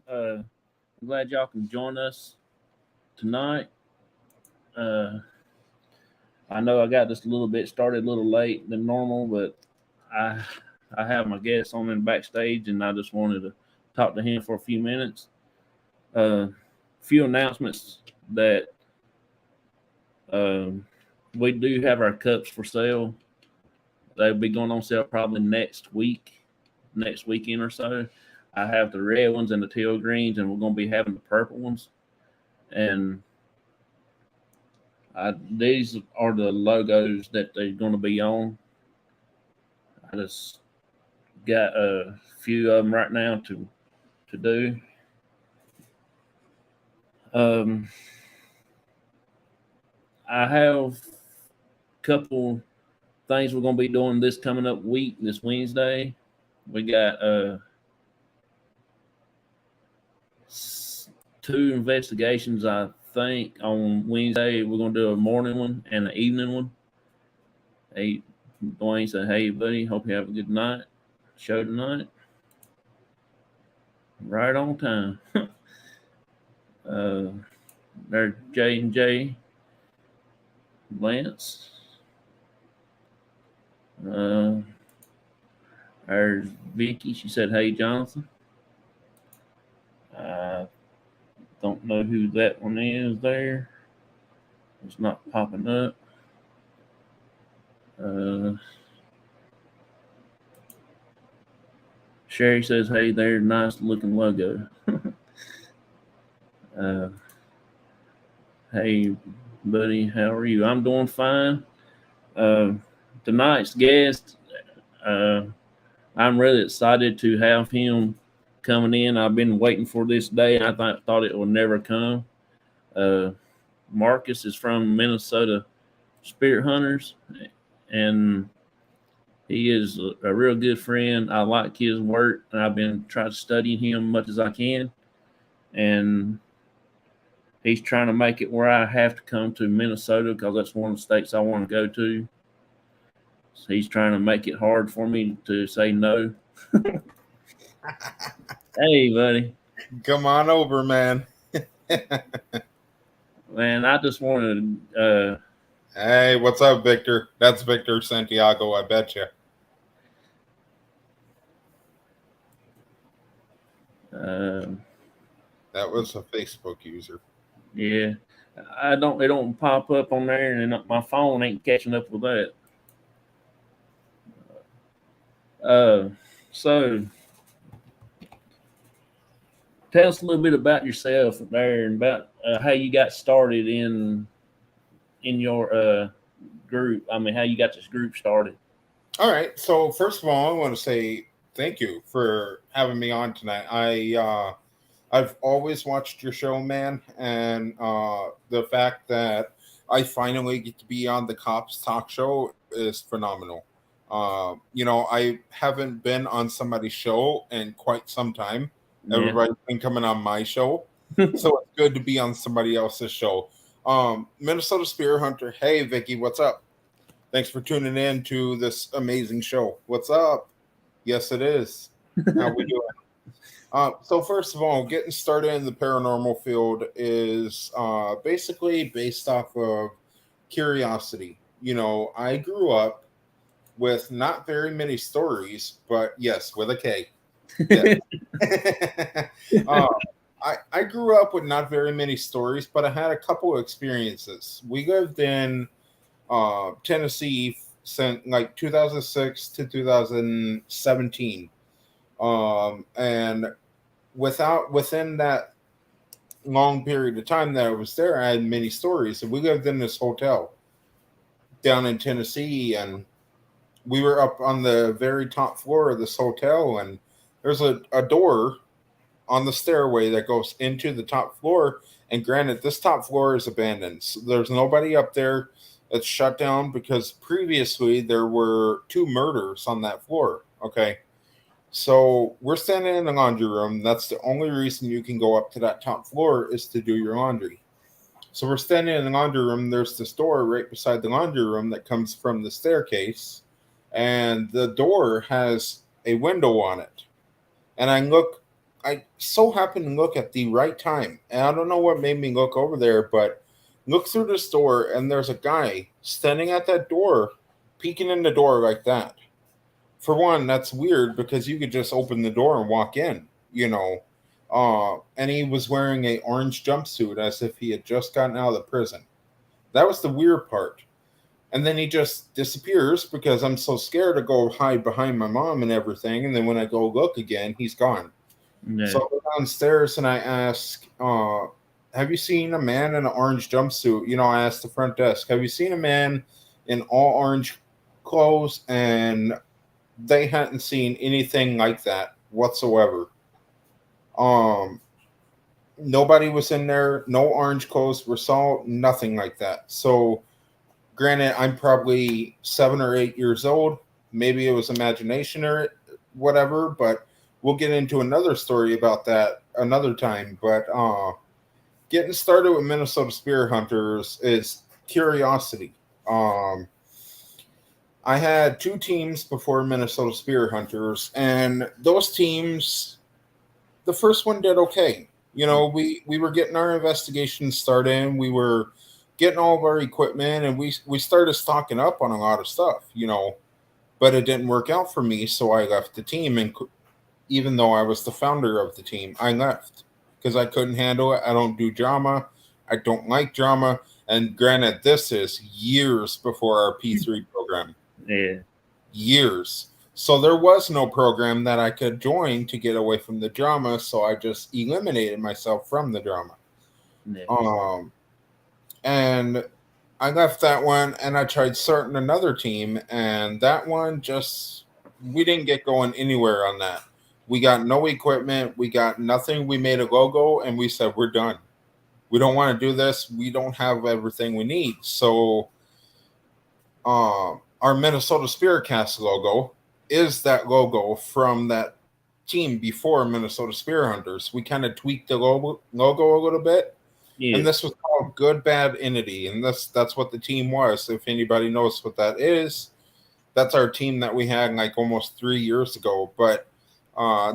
I'm glad y'all can join us tonight. Uh, I know I got this a little bit started a little late than normal, but I I have my guest on in backstage, and I just wanted to talk to him for a few minutes. Uh, few announcements that um, we do have our cups for sale. They'll be going on sale probably next weekend or so. I have the red ones and the teal greens, and we're going to be having the purple ones. And these are the logos that they're going to be on. I just got a few of them right now to do. Um, I have a couple things we're going to be doing this coming up week, this Wednesday. We got two investigations, I think, on Wednesday. We're going to do a morning one and an evening one. Hey, Dwayne said, "Hey, buddy, hope you have a good night. Show tonight. Right on time." uh, there's J&J, Lance. Uh, there's Vicky. She said, "Hey, Jonathan." I don't know who that one is there. It's not popping up. Uh, Sherry says, "Hey there, nice looking logo." uh, hey, buddy, how are you? I'm doing fine. Uh, tonight's guest, uh, I'm really excited to have him coming in. I've been waiting for this day. I thought it would never come. Uh, Marcus is from Minnesota Spirit Hunters, and he is a real good friend. I like his work, and I've been trying to study him much as I can. And he's trying to make it where I have to come to Minnesota because that's one of the states I want to go to. So he's trying to make it hard for me to say no. Hey, buddy. Come on over, man. Man, I just wanted Hey, what's up, Victor? That's Victor Santiago, I bet you. That was a Facebook user. Yeah, it don't pop up on there, and my phone ain't catching up with that. Uh, so tell us a little bit about yourself there and about how you got started in your group. I mean, how you got this group started. All right. So first of all, I want to say thank you for having me on tonight. I've always watched your show, man, and the fact that I finally get to be on the Cops Talk Show is phenomenal. I haven't been on somebody's show in quite some time. Yeah. Everybody's been coming on my show, so it's good to be on somebody else's show. Minnesota Spear Hunter. Hey, Vicky, what's up? Thanks for tuning in to this amazing show. What's up? Yes, it is. How we doing? So first of all, getting started in the paranormal field is basically based off of curiosity. I grew up with not very many stories, but yes, with a K. Yes. I grew up with not very many stories, but I had a couple of experiences. We lived in Tennessee since like 2006 to 2017. And within that long period of time that I was there, I had many stories. And we lived in this hotel down in Tennessee, and we were up on the very top floor of this hotel, and there's a door on the stairway that goes into the top floor. And granted, this top floor is abandoned. So there's nobody up there. It's shut down because previously there were two murders on that floor. Okay. So we're standing in the laundry room. That's the only reason you can go up to that top floor is to do your laundry. So we're standing in the laundry room. There's this door right beside the laundry room that comes from the staircase. And the door has a window on it. And I so happened to look at the right time, and I don't know what made me look over there, but look through this door, and there's a guy standing at that door, peeking in the door like that. For one, that's weird because you could just open the door and walk in, you know. And he was wearing a orange jumpsuit as if he had just gotten out of the prison. That was the weird part. And then he just disappears because I'm so scared to go hide behind my mom and everything. And then when I go look again, he's gone. Yeah. So I go downstairs and I ask, have you seen a man in an orange jumpsuit? You know, I asked the front desk, have you seen a man in all orange clothes? And they hadn't seen anything like that whatsoever. Nobody was in there. No orange clothes were saw. Nothing like that. So, granted, I'm probably 7 or 8 years old. Maybe it was imagination or whatever. But we'll get into another story about that another time. But getting started with Minnesota Spear Hunters is curiosity. I had 2 teams before Minnesota Spear Hunters, and those teams, the first one did okay. You know, we were getting our investigations started, we were getting all of our equipment, and we started stocking up on a lot of stuff, you know, but it didn't work out for me, so I left the team, and even though I was the founder of the team, I left because I couldn't handle it. I don't do drama. I don't like drama, and granted, this is years before our P3 program. Yeah. Years. So there was no program that I could join to get away from the drama, so I just eliminated myself from the drama. Yeah. And I left that one and I tried starting another team, and that one just we didn't get going anywhere on that. We got no equipment, we got nothing. We made a logo and we said we're done. We don't want to do this. We don't have everything we need. So our Minnesota Spirit Cast logo is that logo from that team before Minnesota Spear Hunters. We kind of tweaked the logo a little bit. Yeah. And this was called Good Bad Entity. And that's what the team was. If anybody knows what that is, that's our team that we had like almost 3 years ago. But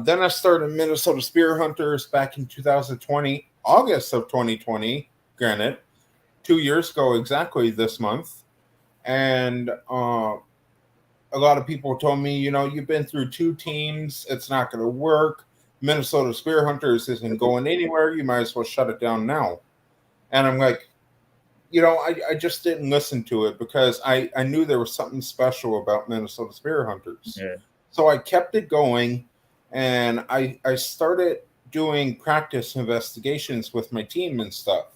then I started Minnesota Spear Hunters back in 2020, August of 2020, granted, 2 years ago exactly this month. And a lot of people told me, you know, you've been through 2 teams. It's not going to work. Minnesota Spear Hunters isn't going anywhere. You might as well shut it down now. And I'm like, you know, I just didn't listen to it because I knew there was something special about Minnesota Spear Hunters. Yeah. So I kept it going, and I started doing practice investigations with my team and stuff.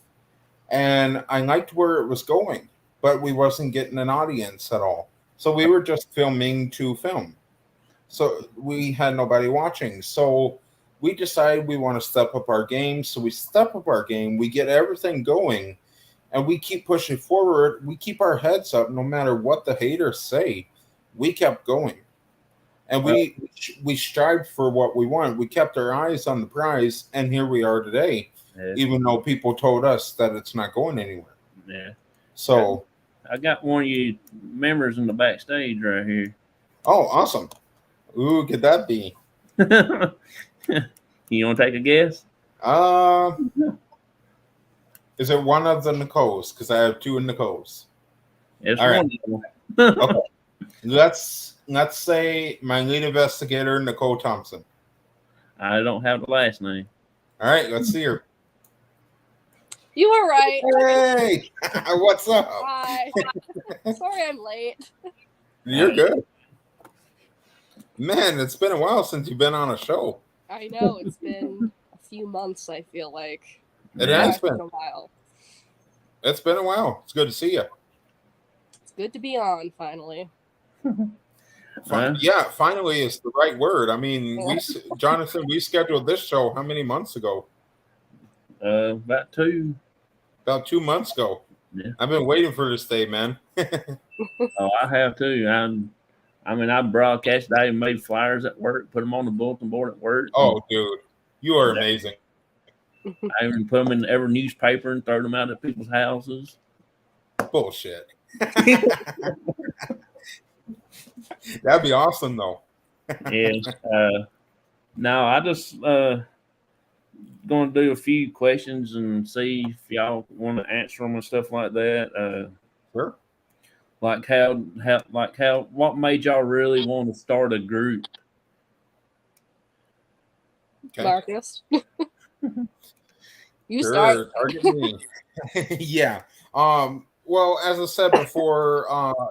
And I liked where it was going, but we wasn't getting an audience at all. So we were just filming to film. So we had nobody watching. So we decided we want to step up our game. So we step up our game. We get everything going, and we keep pushing forward. We keep our heads up no matter what the haters say. We kept going. And we strived for what we want. We kept our eyes on the prize, and here we are today, even though people told us that it's not going anywhere. Yeah. So I got one of you members in the backstage right here. Oh, awesome. Who could that be? You want to take a guess? Is it one of the Nicoles? Because I have 2 Nicoles. It's all one right. Okay. Let's say my lead investigator, Nicole Thompson. I don't have the last name. All right, let's see her. You were right. Hey, what's up? Hi. Sorry I'm late. You're good. Man, it's been a while since you've been on a show. I know, it's been a few months, I feel like. It has been a while. It's been a while. It's good to see you. It's good to be on, finally. Yeah, finally is the right word. I mean, Jonathan, we scheduled this show how many months ago? About 2. About 2 months ago. Yeah. I've been waiting for this day, man. Oh, I have too. I broadcast. I even made flyers at work, put them on the bulletin board at work. Oh, dude, you are amazing. I even put them in every newspaper and throw them out at people's houses. Bullshit. That'd be awesome, though. Yeah. No, I just going to do a few questions and see if y'all want to answer them and stuff like that. Sure. What made y'all really want to start a group? Okay. Marcus. You start. Sure. Target me. Yeah. Well, as I said before,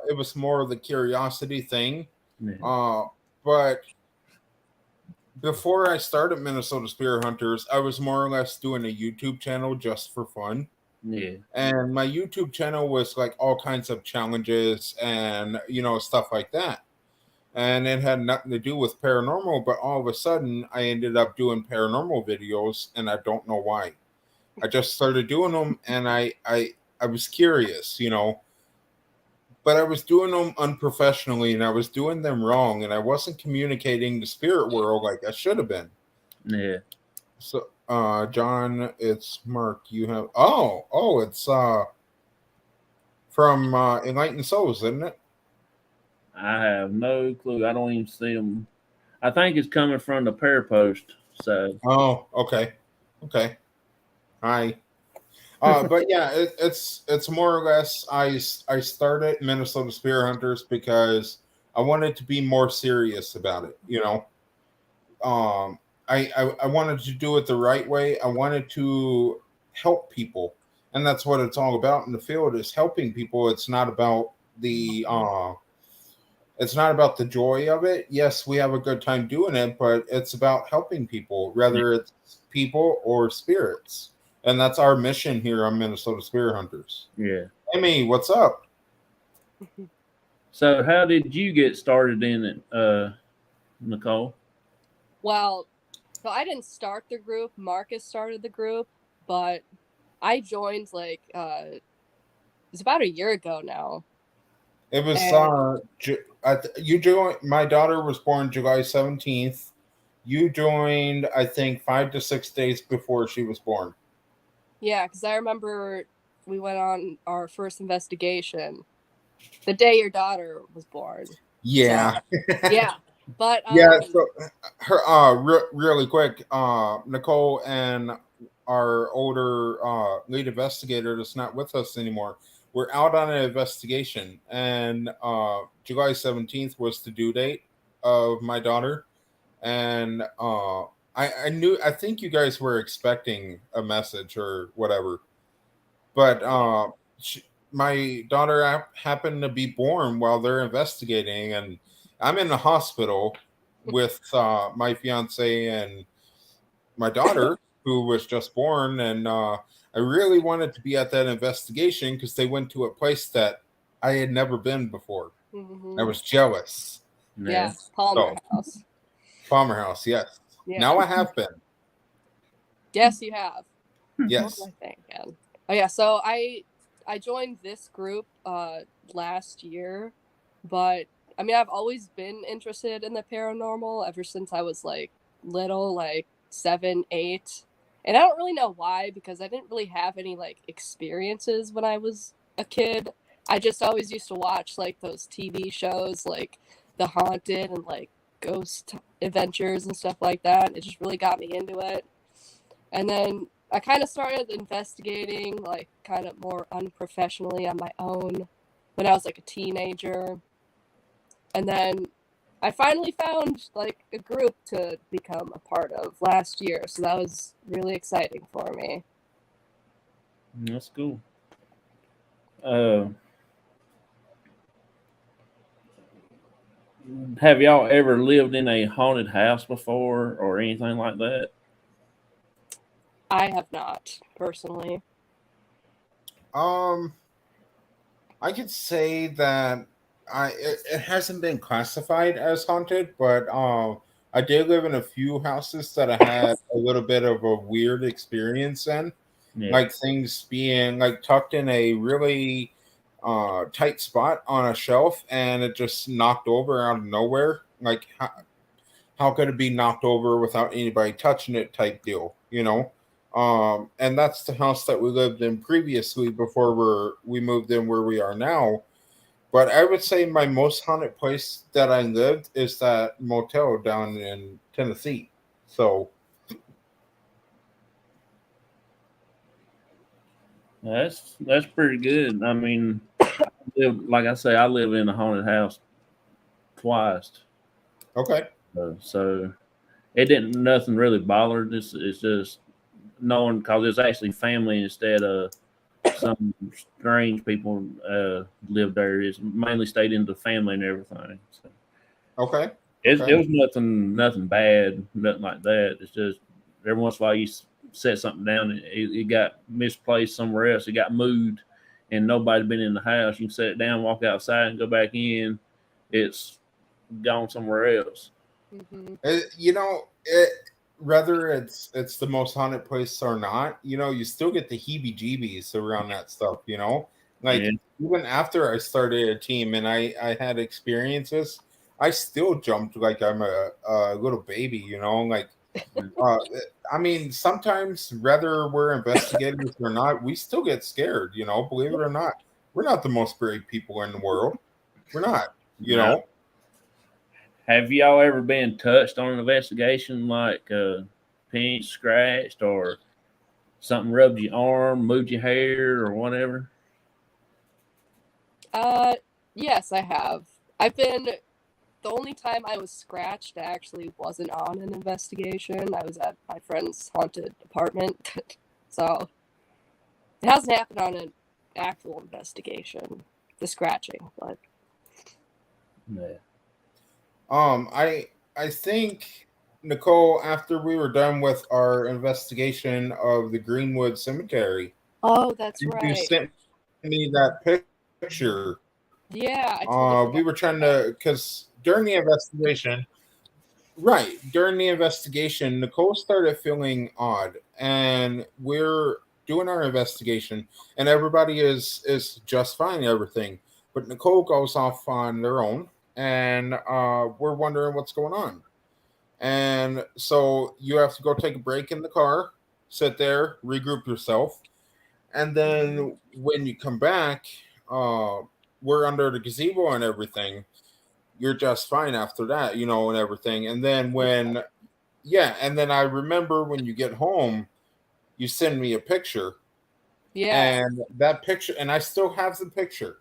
it was more of the curiosity thing. Yeah. But before I started Minnesota Spear Hunters, I was more or less doing a YouTube channel just for fun. Yeah. And my YouTube channel was like all kinds of challenges and, stuff like that. And it had nothing to do with paranormal, but all of a sudden I ended up doing paranormal videos, and I don't know why. I just started doing them, and I was curious, but I was doing them unprofessionally, and I was doing them wrong, and I wasn't communicating the spirit world like I should have been. Yeah. So, John, it's Mark. You have it's from Enlightened Souls, isn't it? I have no clue. I don't even see them. I think it's coming from the pair post. So Oh, okay, okay. Hi. But yeah, it's more or less. I started Minnesota Spear Hunters because I wanted to be more serious about it. I wanted to do it the right way. I wanted to help people, and that's what it's all about in the field, is helping people. It's not about the joy of it. Yes, we have a good time doing it, but it's about helping people, whether it's people or spirits. And that's our mission here on Minnesota Spirit Hunters. yeah. Amy, what's up? So how did you get started in it, Nicole? Well, so I didn't start the group. Marcus started the group, but I joined it's about a year ago now. It was And you joined. My daughter was born July 17th. You joined, I think, 5 to 6 days before she was born. yeah, because I remember we went on our first investigation the day your daughter was born. Yeah. So, yeah. But Yeah, so really quick, Nicole and our older lead investigator that's not with us anymore. We're out on an investigation, and July 17th was the due date of my daughter, and I think you guys were expecting a message or whatever, but my daughter happened to be born while they're investigating, and I'm in the hospital with my fiance and my daughter, who was just born, and I really wanted to be at that investigation because they went to a place that I had never been before. I was jealous. Yeah, Palmer House. Palmer House, yes. Yeah. Now I have been. Yes, you have. Yes. What am I thinking? Oh yeah, so I joined this group last year, but I mean I've always been interested in the paranormal ever since I was like little, like 7, 8. And I don't really know why, because I didn't really have any like experiences when I was a kid. I just always used to watch like those TV shows like The Haunted and like Ghost Adventures and stuff like that. It just really got me into it. And then I kind of started investigating, like, kind of more unprofessionally on my own when I was like a teenager. And then I finally found like a group to become a part of last year. So that was really exciting for me. That's cool. Have y'all ever lived in a haunted house before or anything like that? I have not, personally. I could say that it hasn't been classified as haunted, but I did live in a few houses that I had a little bit of a weird experience in, Yeah. like things being like tucked in a really tight spot on a shelf, and it just knocked over out of nowhere. Like how could it be knocked over without anybody touching it? Type deal, and that's the house that we lived in previously before we moved in where we are now. But I would say my most haunted place that I lived is that motel down in Tennessee. So That's pretty good. I mean, like I say, I live in a haunted house twice, Okay. so it didn't nothing really bothered. It's just knowing because it's actually family instead of some strange people lived there. It's mainly stayed into family and everything. So Okay. it Okay. was nothing bad, nothing like that. It's just every once in a while you set something down, it got misplaced somewhere else. It got moved, and nobody been in the house. You can set it down, walk outside, and go back in. It's gone somewhere else. Hmm. You know, whether it's the most haunted place or not, you still get the heebie-jeebies around that stuff. Yeah, Like even after I started a team and I had experiences, I still jumped like I'm a little baby. Like uh, I mean, sometimes whether we're investigators or not, we still get scared. Believe it or not, we're not the most brave people in the world. We're not. You no. know. Have y'all ever been touched on an investigation, like pinched, scratched, or something rubbed your arm, moved your hair, or whatever? Uh, yes, I have. I've been the only time I was scratched actually wasn't on an investigation. I was at my friend's haunted apartment. So it hasn't happened on an actual investigation, the scratching, but Yeah. I think Nicole, after we were done with our investigation of the Greenwood Cemetery, oh, that's you right. sent me that picture. Yeah, I We totally were forgot trying to, about because during the investigation, right, during the investigation, Nicole started feeling odd, and we're doing our investigation, and everybody is just fine, and everything. But Nicole goes off on their own, and we're wondering what's going on. And so you have to go take a break in the car, sit there, regroup yourself, and that. Hmm. then when you come back, uh, we're under the gazebo and everything. You're just fine after that, and everything. And then Yeah. yeah, and then I remember when you get home, you send me a picture, Yeah. and that picture, and I still have the picture.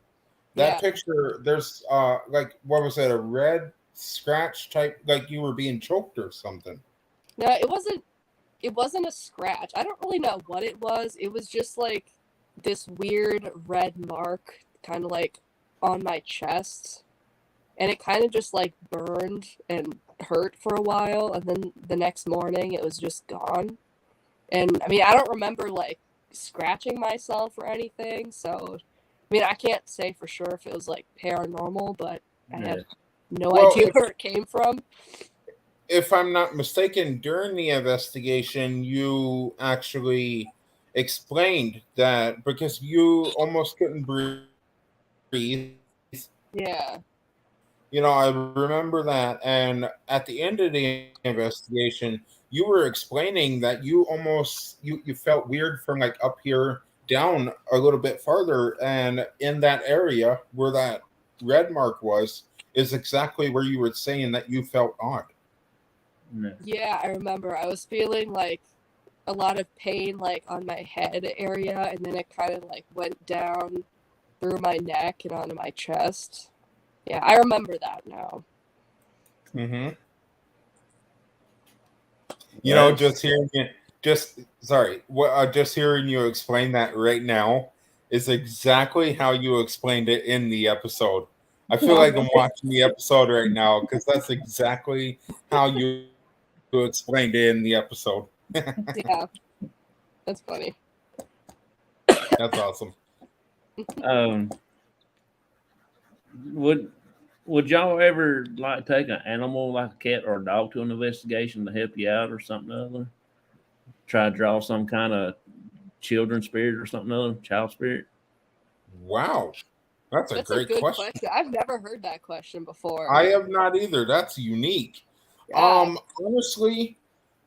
That Yeah. picture, there's like what was it, a red scratch type, like you were being choked or something. No, it wasn't a scratch. I don't really know what it was. It was just like this weird red mark kind of like on my chest, and it kind of just like burned and hurt for a while, and then the next morning it was just gone. And I mean, I don't remember like scratching myself or anything, so I mean, I can't say for sure if it was like paranormal, but I have Yeah. no Well, idea where it came from. if I'm not mistaken, during the investigation, you actually explained that because you almost couldn't breathe. Yeah. I remember that. And at the end of the investigation, you were explaining that you almost you felt weird from like up here down a little bit farther, and in that area where that red mark was is exactly where you were saying that you felt odd. Yeah. Yeah, I remember I was feeling like a lot of pain like on my head area, and then it kind of like went down through my neck and onto my chest. Yeah, I remember that now. Mm-hmm. That's Just hearing it, just sorry, what just hearing you explain that right now is exactly how you explained it in the episode. I feel Oh, like I'm really? watching the episode right now because that's exactly how you explained it in the episode. Yeah, that's funny. That's awesome. um. Would Would y'all ever like take an animal like a cat or a dog to an investigation to help you out or something other? Try to draw some kind of children spirit or something other, child spirit? Wow, that's a That's a great good question. question. I've never heard that question I before. have not either. That's unique. Yeah. Honestly,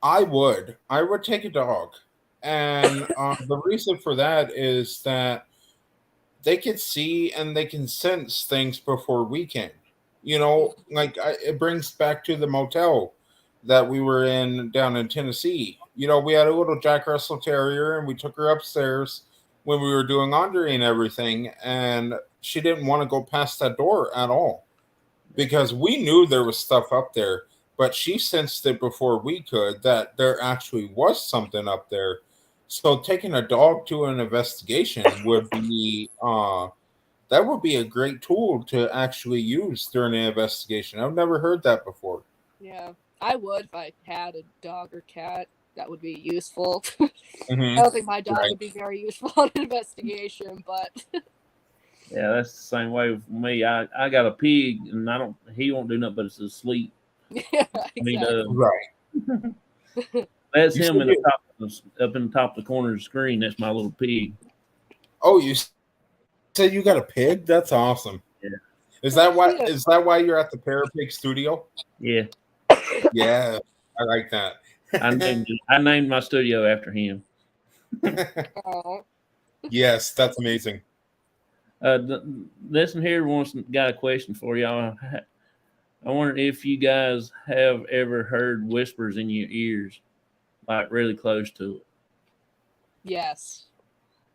I would take a dog, and the reason for that is that they can see and they can sense things before we can. Like it brings back to the motel that we were in down in Tennessee. We had a little Jack Russell Terrier, and we took her upstairs when we were doing laundry and everything, and she didn't want to go past that door at all because we knew there was stuff up there, but she sensed it before we could that there actually was something up there. So taking a dog to an investigation would be that would be a great tool to actually use during an investigation. I've never heard that before. Yeah, I would if I had a dog or cat. That would be useful. I Mm-hmm. don't think my dog Right. would be very useful on an investigation, but Yeah, that's the same way with me. I got a pig, and he won't do nothing but it's asleep. yeah, I mean, exactly. Right. that's You him said in the top, up in the top of the corner of the screen. That's my little pig. Oh, you said you got a pig? That's awesome. Yeah, Is Oh, that why? cute. Is that why you're at the Parapig studio? yeah. Yeah, I like that. I named my studio after him. Oh, Yes, that's amazing. Listen here, got a question for y'all. I wonder if you guys have ever heard whispers in your ears, like really close to it. yes,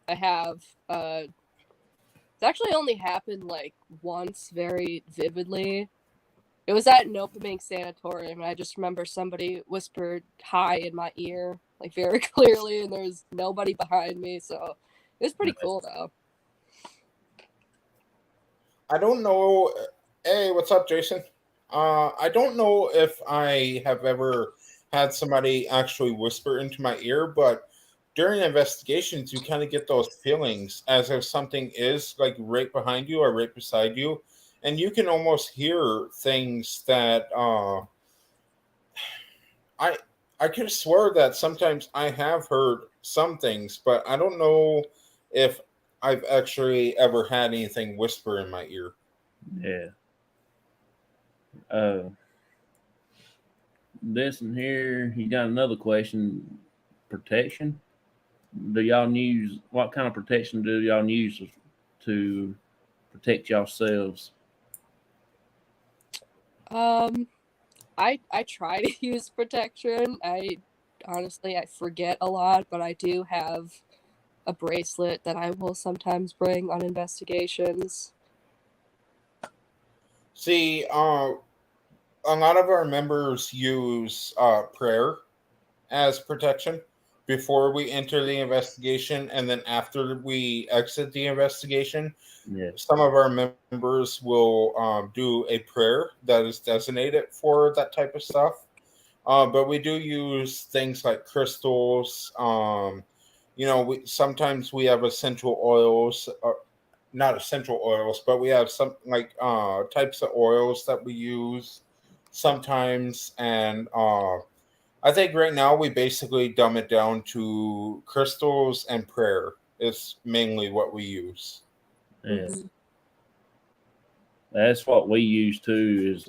I have. It's actually only happened like once, very vividly. It was at an opening sanatorium, and I just remember somebody whispered "hi" in my ear, like very clearly, and there was nobody behind me, so it was pretty cool though. I don't know. Hey, what's up, Jason? I don't know if I have ever had somebody actually whisper into my ear, but during investigations, you kind of get those feelings as if something is like right behind you or right beside you, and you can almost hear things that I I could swear that sometimes I have heard some things, but I don't know if I've actually ever had anything whisper in my ear. Yeah. Uh, this and here, he got another question. Protection. Do y'all use what kind of protection do y'all use to protect yourselves? Um, I try to use protection. I honestly I forget a lot, but I do have a bracelet that I will sometimes bring on investigations. See, a lot of our members use prayer as protection before we enter the investigation, and then after we exit the investigation, Yeah. some of our members will do a prayer that is designated for that type of stuff. But we do use things like crystals. We sometimes we have essential oils, not essential oils, but we have some like types of oils that we use sometimes, and I think right now we basically dumb it down to crystals and prayer is mainly what we use. Yeah. Mhm. That's what we use too. Is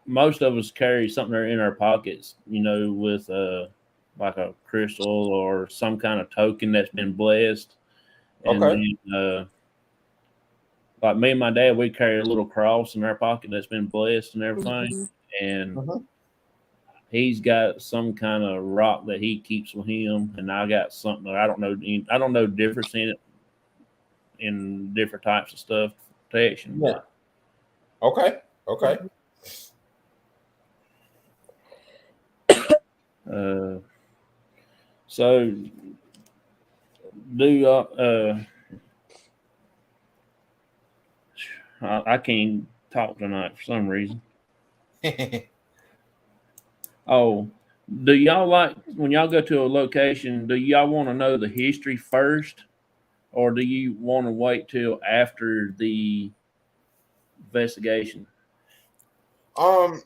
most of us carry something in our pockets, with like a crystal or some kind of token that's been blessed, and Okay. then like me and my dad, we carry a little cross in our pocket that's been blessed and everything, Mhm. and Mhm. he's got some kind of rock that he keeps with him, and I got something that I don't know. I don't know the difference in it in different types of stuff protection, Yeah. but Okay. Okay. Mhm. uh, so do I can't talk tonight for some reason. Oh, do y'all like when y'all go to a location? Do y'all want to know the history first, or do you want to wait till after the investigation? um.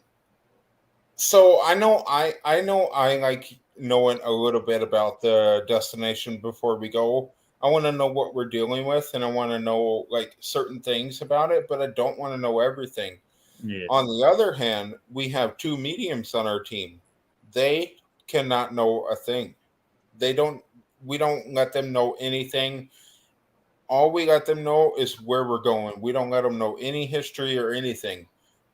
So I know I like knowing a little bit about the destination before we go. I want to know what we're dealing with, and I want to know like certain things about it, but I don't want to know everything. Yeah, On the other hand, we have two mediums on our team. They cannot know a thing. They don't. We don't let them know anything. All we let them know is where we're going. We don't let them know any history or anything.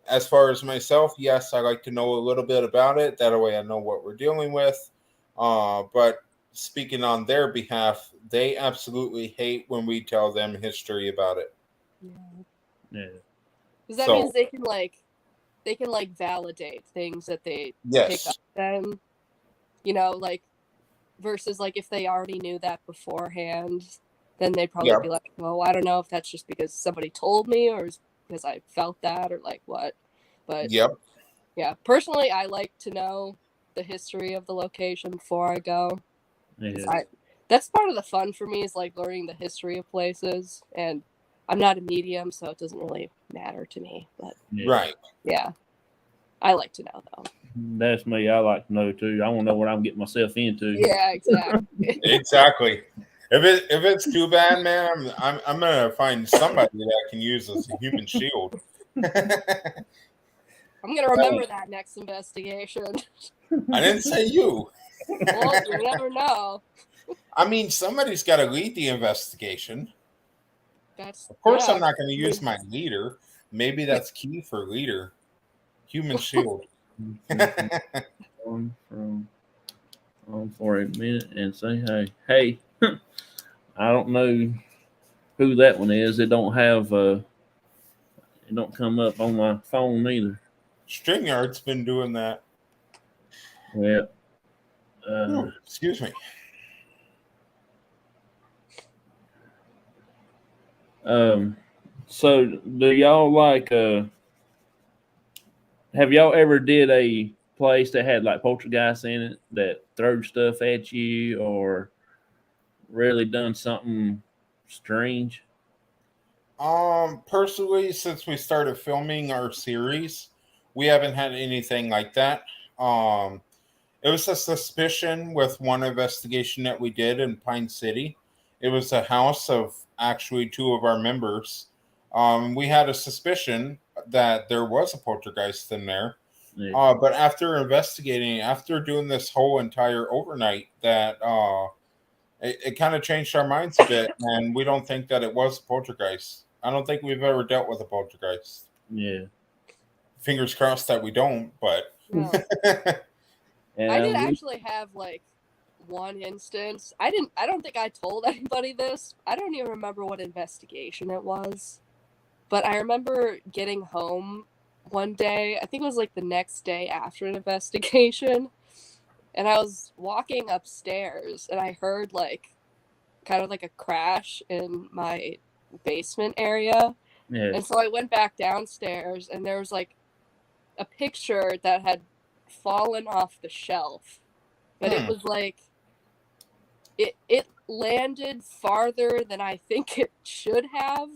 As far as myself, yes, I like to know a little bit about it. That way, I know what we're dealing with. But speaking on their behalf, they absolutely hate when we tell them history about it. Yeah. Because that So- means they can like validate things that they pick Yes. up then, like versus like if they already knew that beforehand, then they'd probably Yep. be like, well, I don't know if that's just because somebody told me or because I felt that or like what. But Yep. yeah, personally, I like to know the history of the location before I go. 'Cause Yeah. that's part of the fun for me is like learning the history of places, and I'm not a medium, so it doesn't really matter to me. But Yeah. Right. yeah, I like to know though. That's me. I like to know too. I want to know what I'm getting myself into. Yeah, exactly. Exactly. If it's too bad, man, I'm gonna find somebody that can use as a human shield. I'm gonna remember that next investigation. I didn't say you. Well, you never know. I mean, somebody's got to lead the investigation. That's Of course, yeah. I'm not going to use my leader. Maybe that's key for leader. Human shield. on for a minute and say hey. I don't know who that one is. It don't have it don't come up on my phone either. StreamYard's been doing that. Yeah. Excuse me. So do y'all like have y'all ever did a place that had like poltergeists in it that throw stuff at you or really done something strange? Personally, since we started filming our series, we haven't had anything like that. It was a suspicion with one investigation that we did in Pine City. It was a house of actually two of our members. We had a suspicion that there was a poltergeist in there. Yeah. But after investigating, after doing this whole entire overnight, that it kind of changed our minds a bit, and we don't think that it was a poltergeist. I don't think we've ever dealt with a poltergeist. Yeah. Fingers crossed that we don't, but No. And I did actually have like one instance. I don't think I told anybody this. I don't even remember what investigation it was. But I remember getting home one day. I think it was like the next day after an investigation. And I was walking upstairs and I heard like kind of like a crash in my basement area. yeah. And so I went back downstairs and there was like a picture that had fallen off the shelf. But it was like it landed farther than I think it should have.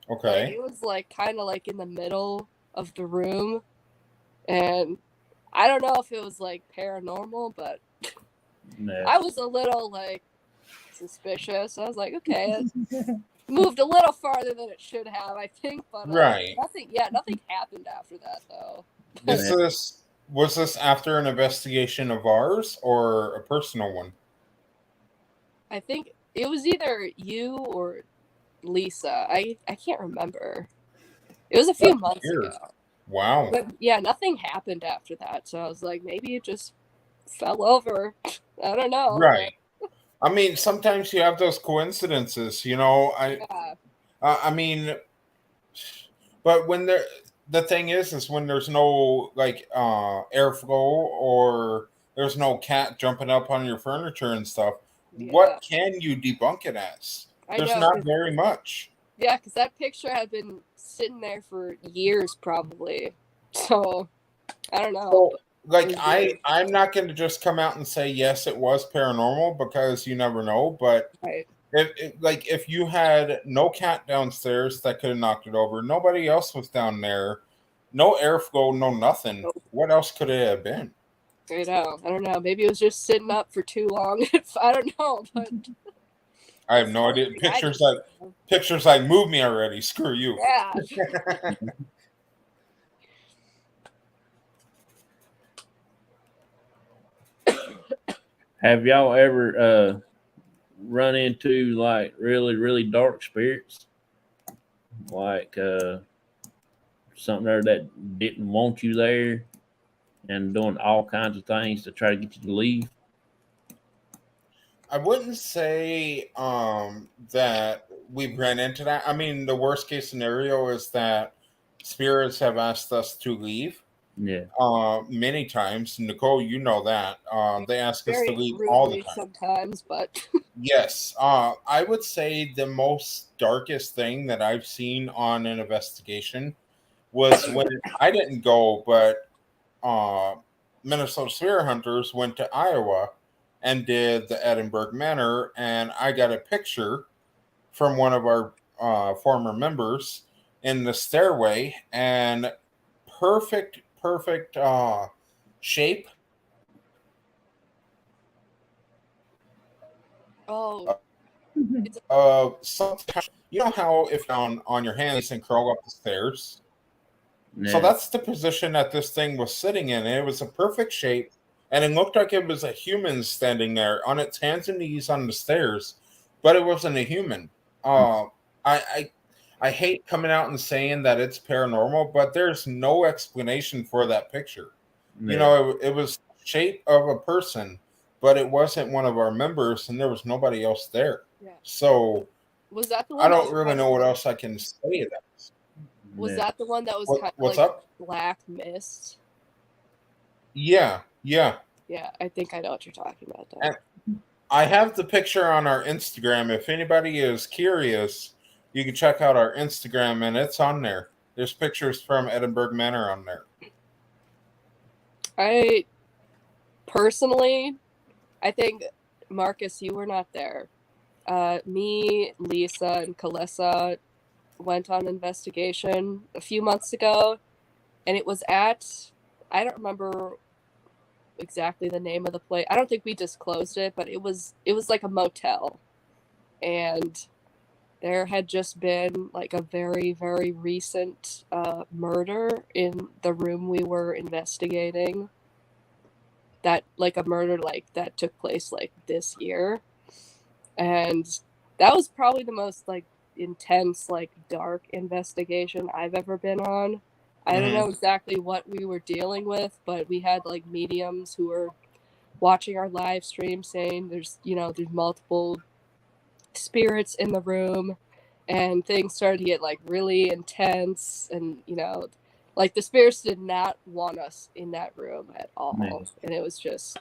okay. Like, it was like kind of like in the middle of the room, and I don't know if it was like paranormal, but I was a little like suspicious. I was like, okay, it moved a little farther than it should have, I think, but Right. nothing happened after that though. Was this after an investigation of ours or a personal one? I think it was either you or Lisa. I can't remember. It was a few months weird. ago. Wow. But yeah, nothing happened after that. So I was like, maybe it just fell over. I don't know. Right. I mean, sometimes you have those coincidences, you know. Yeah. I mean, but when the thing is when there's no like airflow or there's no cat jumping up on your furniture and stuff, what can you debunk it as? There's not very much. Yeah, because that picture had been sitting there for years, probably. So I don't know. So, like I'm not going to just come out and say yes, it was paranormal because you never know. But right. if you had no cat downstairs that could have knocked it over, nobody else was down there, no airflow, no nothing. Nope. What else could it have been? I don't know. Maybe it was just sitting up for too long. I don't know, but I have no idea. Pictures like move me already. Screw you. Yeah. Have y'all ever run into like really dark spirits? Like something there that didn't want you there and doing all kinds of things to try to get you to leave? I wouldn't say that we ran into that. I mean, the worst case scenario is that spirits have asked us to leave Yeah. many times. Nicole, you know that. They ask us to Very leave all the rudely time. sometimes, but Yes. I would say the most darkest thing that I've seen on an investigation was when I didn't go, but uh, Minnesota Spirit Hunters went to Iowa and did the Edinburgh Manor, and I got a picture from one of our former members in the stairway, and perfect shape oh, it's of something. You know how if on your hands and curl up the stairs. So Yeah. that's the position that this thing was sitting in. And it was a perfect shape, and it looked like it was a human standing there on its hands and knees on the stairs, but it wasn't a human. I, I I hate coming out and saying that it's paranormal, but there's no explanation for that picture. You Yeah. know, it was shape of a person, but it wasn't one of our members, and there was nobody else there. yeah. So Was that the I one that don't was really kind know of what like? else I can say. That Was Yeah. that the one that was kind of what's like up? black mist? Yeah, yeah. Yeah, I think I know what you're talking about then. And I have the picture on our Instagram. If anybody is curious, you can check out our Instagram, and it's on there. There's pictures from Edinburgh Manor on there. I personally, I think Marcus, you were not there. Me, Lisa, and Kalissa went on investigation a few months ago, and it was at, I don't remember exactly the name of the place. I don't think we disclosed it, but it was like a motel, and there had just been like a very recent murder in the room we were investigating. That like a murder like that took place like this year, and that was probably the most like intense like dark investigation I've ever been on. I don't know Hmm. exactly what we were dealing with, but we had like mediums who were watching our live stream saying there's multiple spirits in the room, and things started to get like really intense, and like the spirits did not want us in that room at Yeah. all, and it was just,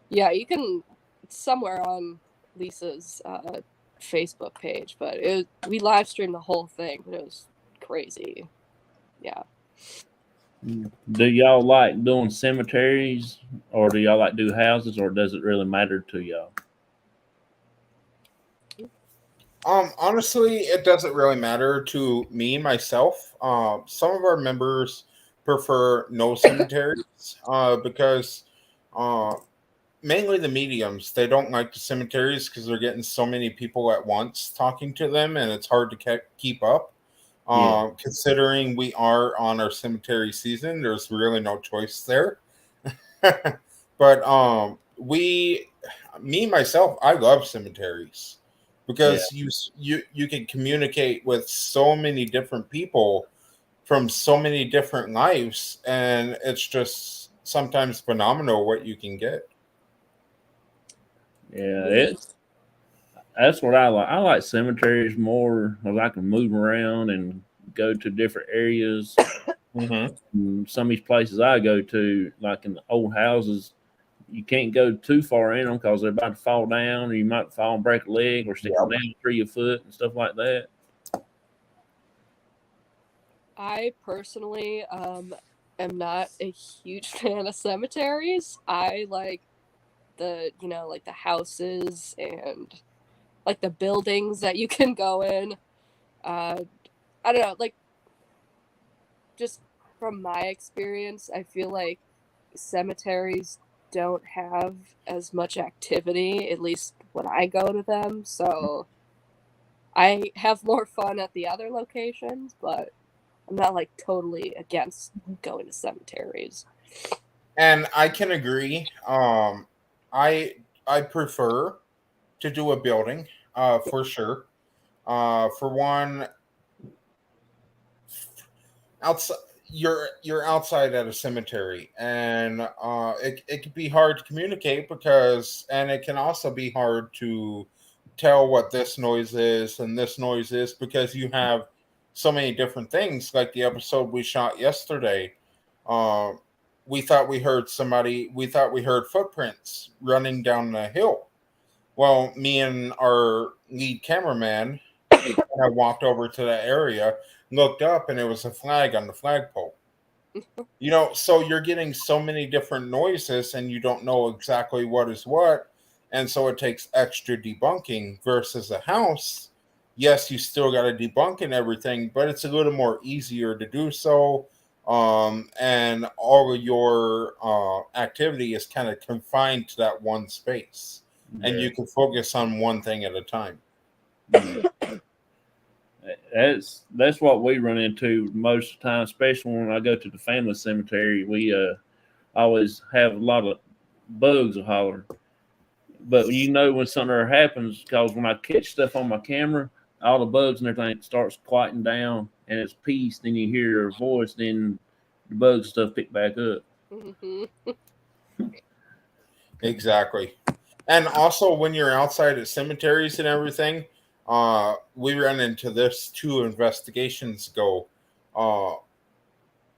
yeah, you can, it's somewhere on Lisa's Facebook page, but we live streamed the whole thing, but it was crazy. Yeah. Do y'all like doing cemeteries, or do y'all like do houses, or does it really matter to y'all? Honestly, it doesn't really matter to me myself. Some of our members prefer no cemeteries because uh, mainly the mediums, they don't like the cemeteries because they're getting so many people at once talking to them, and it's hard to keep up. Yeah. Considering we are on our cemetery season, there's really no choice there. But me myself, I love cemeteries Yeah. because you can communicate with so many different people from so many different lives, and it's just sometimes phenomenal what you can get. Yeah. Me. That's what I like. I like cemeteries more because I can move around and go to different areas. Hmm. Some of these places I go to, like in the old houses, you can't go too far in them because they're about to fall down, or you might fall and break a leg, or stick a Yep. nail through your foot and stuff like that. I personally am not a huge fan of cemeteries. I like like the houses and like the buildings that you can go in. Uh, I don't know, like just from my experience, I feel like cemeteries don't have as much activity, at least when I go to them. So I have more fun at the other locations, but I'm not like totally against going to cemeteries. And I can agree. I I prefer to do a building, for sure. For one, outside. you're outside at a cemetery, and it can be hard to communicate because, and it can also be hard to tell what this noise is and this noise is because you have so many different things. Like the episode we shot yesterday, uh, we thought we heard somebody. We thought we heard footprints running down the hill. Well, me and our lead cameraman, I walked over to the area, looked up, and it was a flag on the flagpole. So you're getting so many different noises and you don't know exactly what is what. And so it takes extra debunking versus a house. Yes, you still got to debunk and everything, but it's a little more easier to do so. And all of your activity is kind of confined to that one space. And you can focus on one thing at a time. That's what we run into most of the time, especially when I go to the family cemetery. We always have a lot of bugs a holler. But when something happens, because when I catch stuff on my camera, all the bugs and everything starts quieting down and it's peace. Then you hear your voice, then the bug stuff pick back up. Exactly. And also when you're outside at cemeteries and everything, we ran into this 2 investigations ago.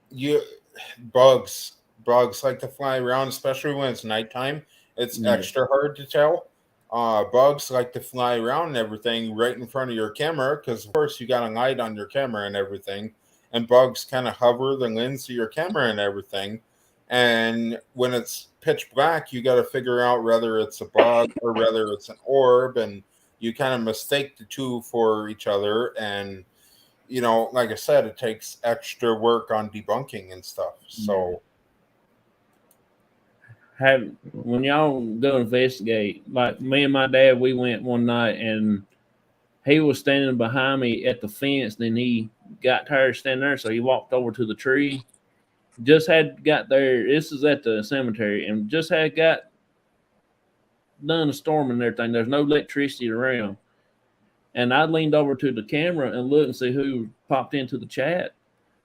You bugs like to fly around, especially when it's nighttime. It's extra hard to tell. Bugs like to fly around and everything right in front of your camera because, of course, you got a light on your camera and everything. And bugs kind of hover the lens of your camera and everything. And when it's pitch black, you got to figure out whether it's a bug or whether it's an orb. And you kind of mistake the two for each other. And like I said, it takes extra work on debunking and stuff. So, when y'all go investigate, like me and my dad, we went one night and he was standing behind me at the fence. Then he got tired of standing there, so he walked over to the tree. Just had got there. This is at the cemetery, and just had got done a storm and everything. There's no electricity around. And I leaned over to the camera and looked and see who popped into the chat.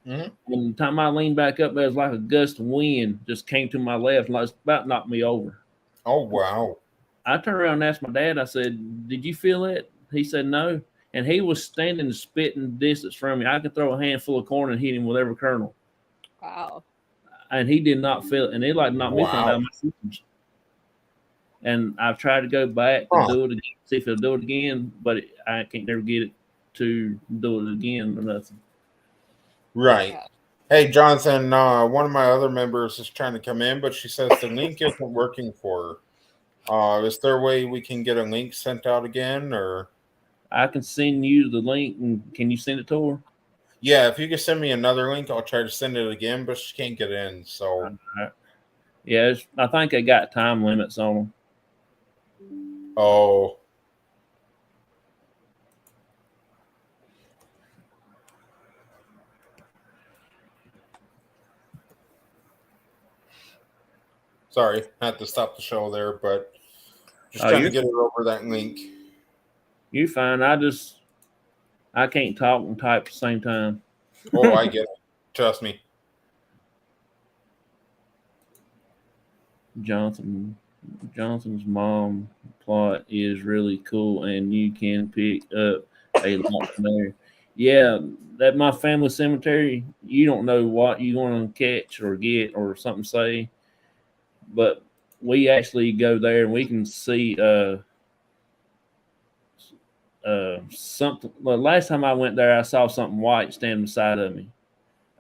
And the time I leaned back up, there was like a gust of wind just came to my left and like about knocked me over. Oh, wow. I turned around and asked my dad, I said, "Did you feel it?" He said, "No." And he was standing and spitting distance from me. I could throw a handful of corn and hit him with every kernel. Wow. And he did not feel it. And it like knocked me out of my systems. And I've tried to go back and do it again, see if he'll do it again, but I can't never get it to do it again or nothing. Right. Yeah. Hey, Jonathan, one of my other members is trying to come in, but she says the link isn't working for her. Is there a way we can get a link sent out again, or? I can send you the link, and can you send it to her? Yeah, if you can send me another link, I'll try to send it again, but she can't get in, so. Yeah, I think they got time limits on them. Oh. Sorry, I had to stop the show there, but just trying to get her over that link. You're fine. I can't talk and type at the same time. Oh, I get it. Trust me. Jonathan's mom plot is really cool, and you can pick up a lot from there. Yeah, at my family cemetery, you don't know what you're going to catch or get or something say, but we actually go there and we can see something. Well, last time I went there, I saw something white standing beside of me.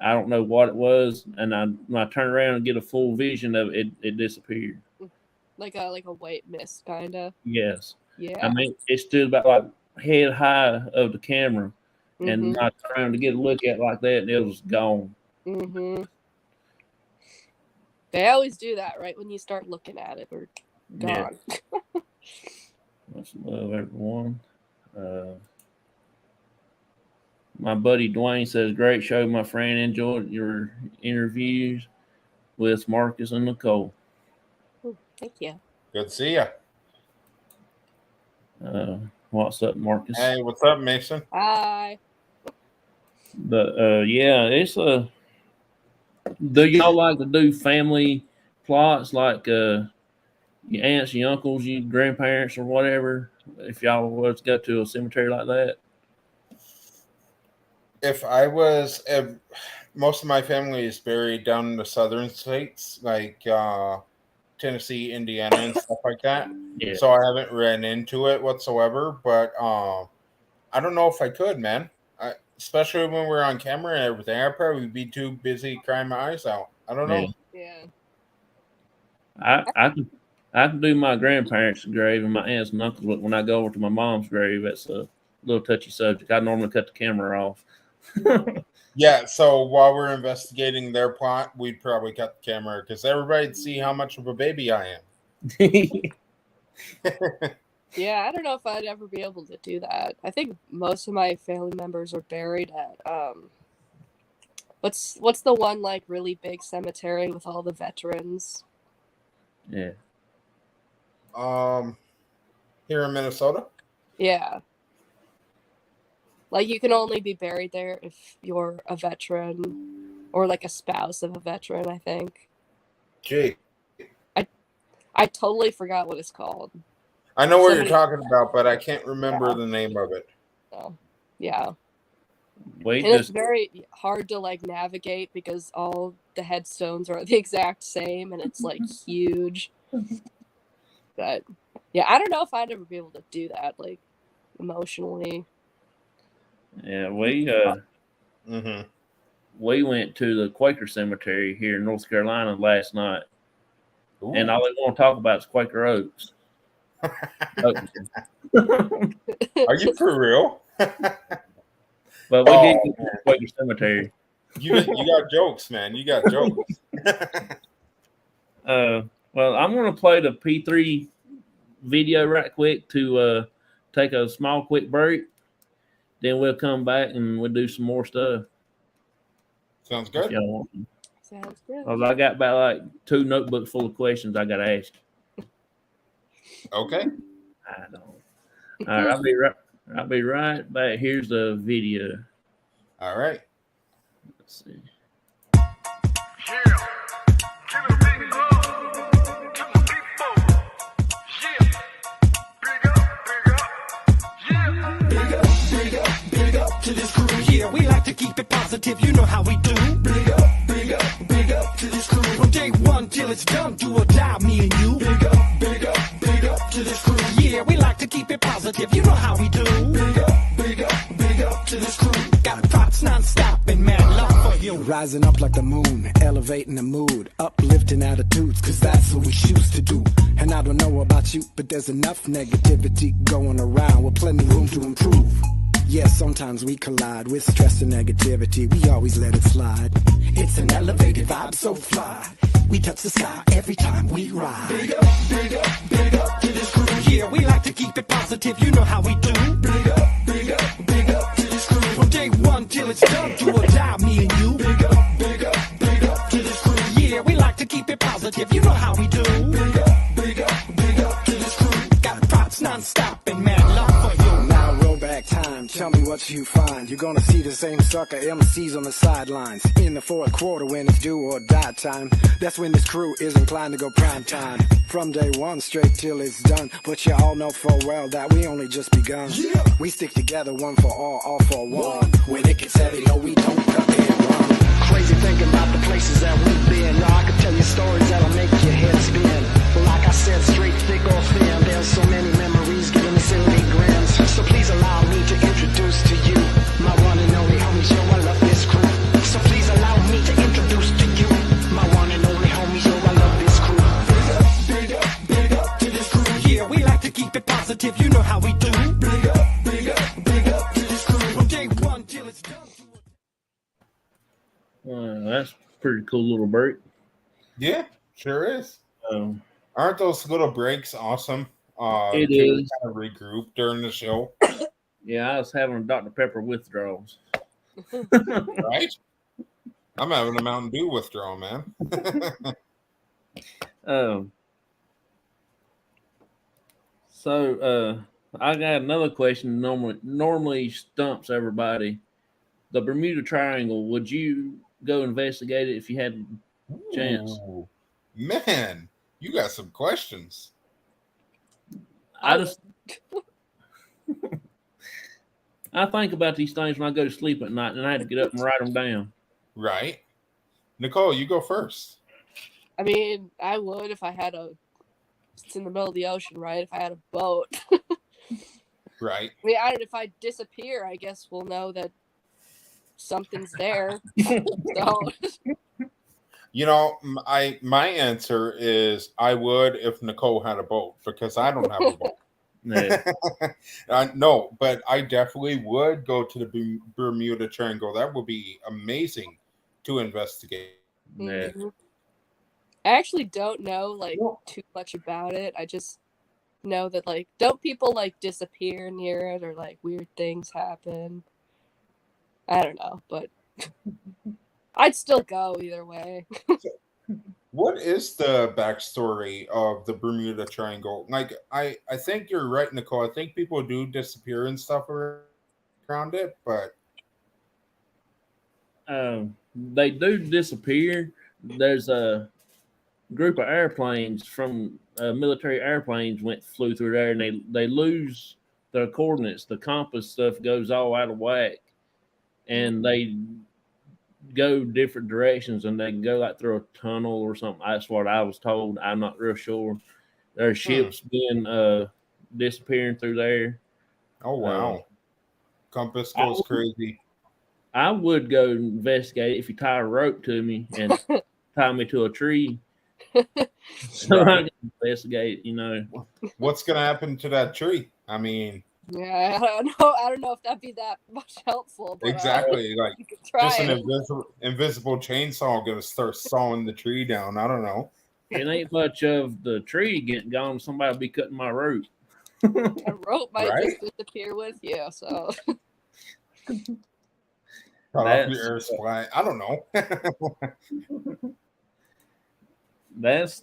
I don't know what it was, and when I turn around and get a full vision of it, it disappeared. Like a white mist, kind of. Yes. Yeah. I mean, it stood about like head high of the camera, and I turned around to get a look at it like that, and it was gone. They always do that right when you start looking at it. We're gone. Yeah. Much love, everyone. My buddy Dwayne says, "Great show, my friend. Enjoyed your interviews with Marcus and Nicole." Thank you. Good to see you. What's up, Marcus? Hey, what's up, Mason? Hi. But yeah, it's Do y'all like to do family plots like your aunts, your uncles, your grandparents, or whatever? If y'all was go to a cemetery like that, If I was, if most of my family is buried down in the southern states, like Tennessee, Indiana, and stuff like that. yeah, So I haven't ran into it whatsoever. But I don't know if I could, man. Especially when we're on camera and everything, I'd probably be too busy crying my eyes out. I don't yeah. know. Yeah. I can do my grandparents' grave and my aunts and uncles, but when I go over to my mom's grave, that's a little touchy subject. I normally cut the camera off. Yeah, so while we're investigating their plot, we'd probably cut the camera because everybody'd see how much of a baby I am. Yeah, I don't know if I'd ever be able to do that. I think most of my family members are buried at what's the one like really big cemetery with all the veterans? Yeah. Here in Minnesota. Yeah. Like you can only be buried there if you're a veteran or like a spouse of a veteran, I think. Gee, I totally forgot what it's called. I know what Somebody, you're talking about, but I can't remember yeah. the name of it. So, yeah. We And it's just very hard to like navigate because all the headstones are the exact same and it's like huge. But yeah, I don't know if I'd ever be able to do that, like emotionally. yeah Mm-hmm. we went to the Quaker cemetery here in North Carolina last night, and all they want to talk about is Quaker oats. Are you for real? But we did get to the Quaker cemetery. You got jokes, man. You got jokes. Well, I'm going to play the P3 video right quick to take a small quick break. Then we'll come back and we'll do some more stuff. Sounds good. If y'all want to. Sounds good. Well, I got about like 2 notebooks full of questions I got to ask. Okay. I don't. All right, I'll be right back. Here's the video. All right. Let's see. Yeah, give it a big love to my people. Yeah, big up to this crew. Yeah, we like to keep it positive. You know how we do. Big up to this crew. From day one till it's done, do or die, me and you. Big up to this crew. Yeah, we like to keep it positive. You know how we do. Big up to this crew. Got props non-stop and mad love for you. Rising up like the moon, elevating the mood, uplifting attitudes, cause that's what we choose to do. And I don't know about you, but there's enough negativity going around with plenty room to improve. Yes, sometimes we collide with stress and negativity, we always let it slide. It's an elevated vibe, so fly. We touch the sky every time we ride. Big up to this crew. Yeah, we like to keep it positive, you know how we do. Big up to this crew. From day one till it's done, do or die, me and you. Big up to this crew. Yeah, we like to keep it positive, you know how we do. Big up to this crew. Got props non-stop and mad love for you. Now roll back time, tell me what you find. You're gonna see the same sucker MCs on the sidelines. In the fourth quarter when it's do or die time, that's when this crew is inclined to go prime time. From day one straight till it's done, but you all know full well that we only just begun. Yeah. We stick together, one for all for one. When it gets heavy, no, we don't duck and run. Crazy thinking about the places that we've been. Yo, I could tell you stories that'll make your head spin. But like I said, straight, thick, or thin, there's so many memories giving me silly grins. So please allow me to introduce to you my one and only homies. Yo, I love this crew. So please allow me to introduce to you my one and only homies. Yo, I love this crew. Big up to this crew. Yeah, we like to keep it positive, you know how we do. Big up to this crew. From day one till it's done. That's a pretty cool little break. Yeah, sure is. Aren't those little breaks awesome? It to is. kind of regroup during the show, Yeah, I was having Dr. Pepper withdrawals. right? I'm having a Mountain Dew withdrawal, man. So I got another question normally stumps everybody. The Bermuda Triangle, would you go investigate it if you had a chance? Ooh, man, you got some questions. I just I think about these things when I go to sleep at night, and I had to get up and write them down. Right. Nicole, you go first. I mean, I would if I had it's in the middle of the ocean, right? If I had a boat. Right. I mean, I don't. If I disappear, I guess we'll know that something's there. So You know, my answer is I would if Nicole had a boat because I don't have a boat. Yeah. No, but I definitely would go to the Bermuda Triangle. That would be amazing to investigate. Yeah. I actually don't know too much about it. I just know that don't people disappear near it or weird things happen? I don't know, but I'd still go either way. What is the backstory of the Bermuda Triangle? Like, I think you're right, Nicole. I think people do disappear and stuff around it, but They do disappear. There's a group of airplanes from military airplanes flew through there, and they lose their coordinates. The compass stuff goes all out of whack, and they go different directions, and they can go through a tunnel or something. That's what I was told. I'm not real sure. There are ships being disappearing through there. Oh wow, compass goes crazy. I would go investigate if you tie a rope to me and tie me to a tree. So I can investigate, What's gonna happen to that tree? I mean, yeah, I don't know if that'd be that much helpful. But, exactly, like you could try just an invisible chainsaw gonna start sawing the tree down. I don't know. It ain't much of the tree getting gone. Somebody will be cutting my rope. A rope might just disappear with you. So cut off your air supply. I don't know.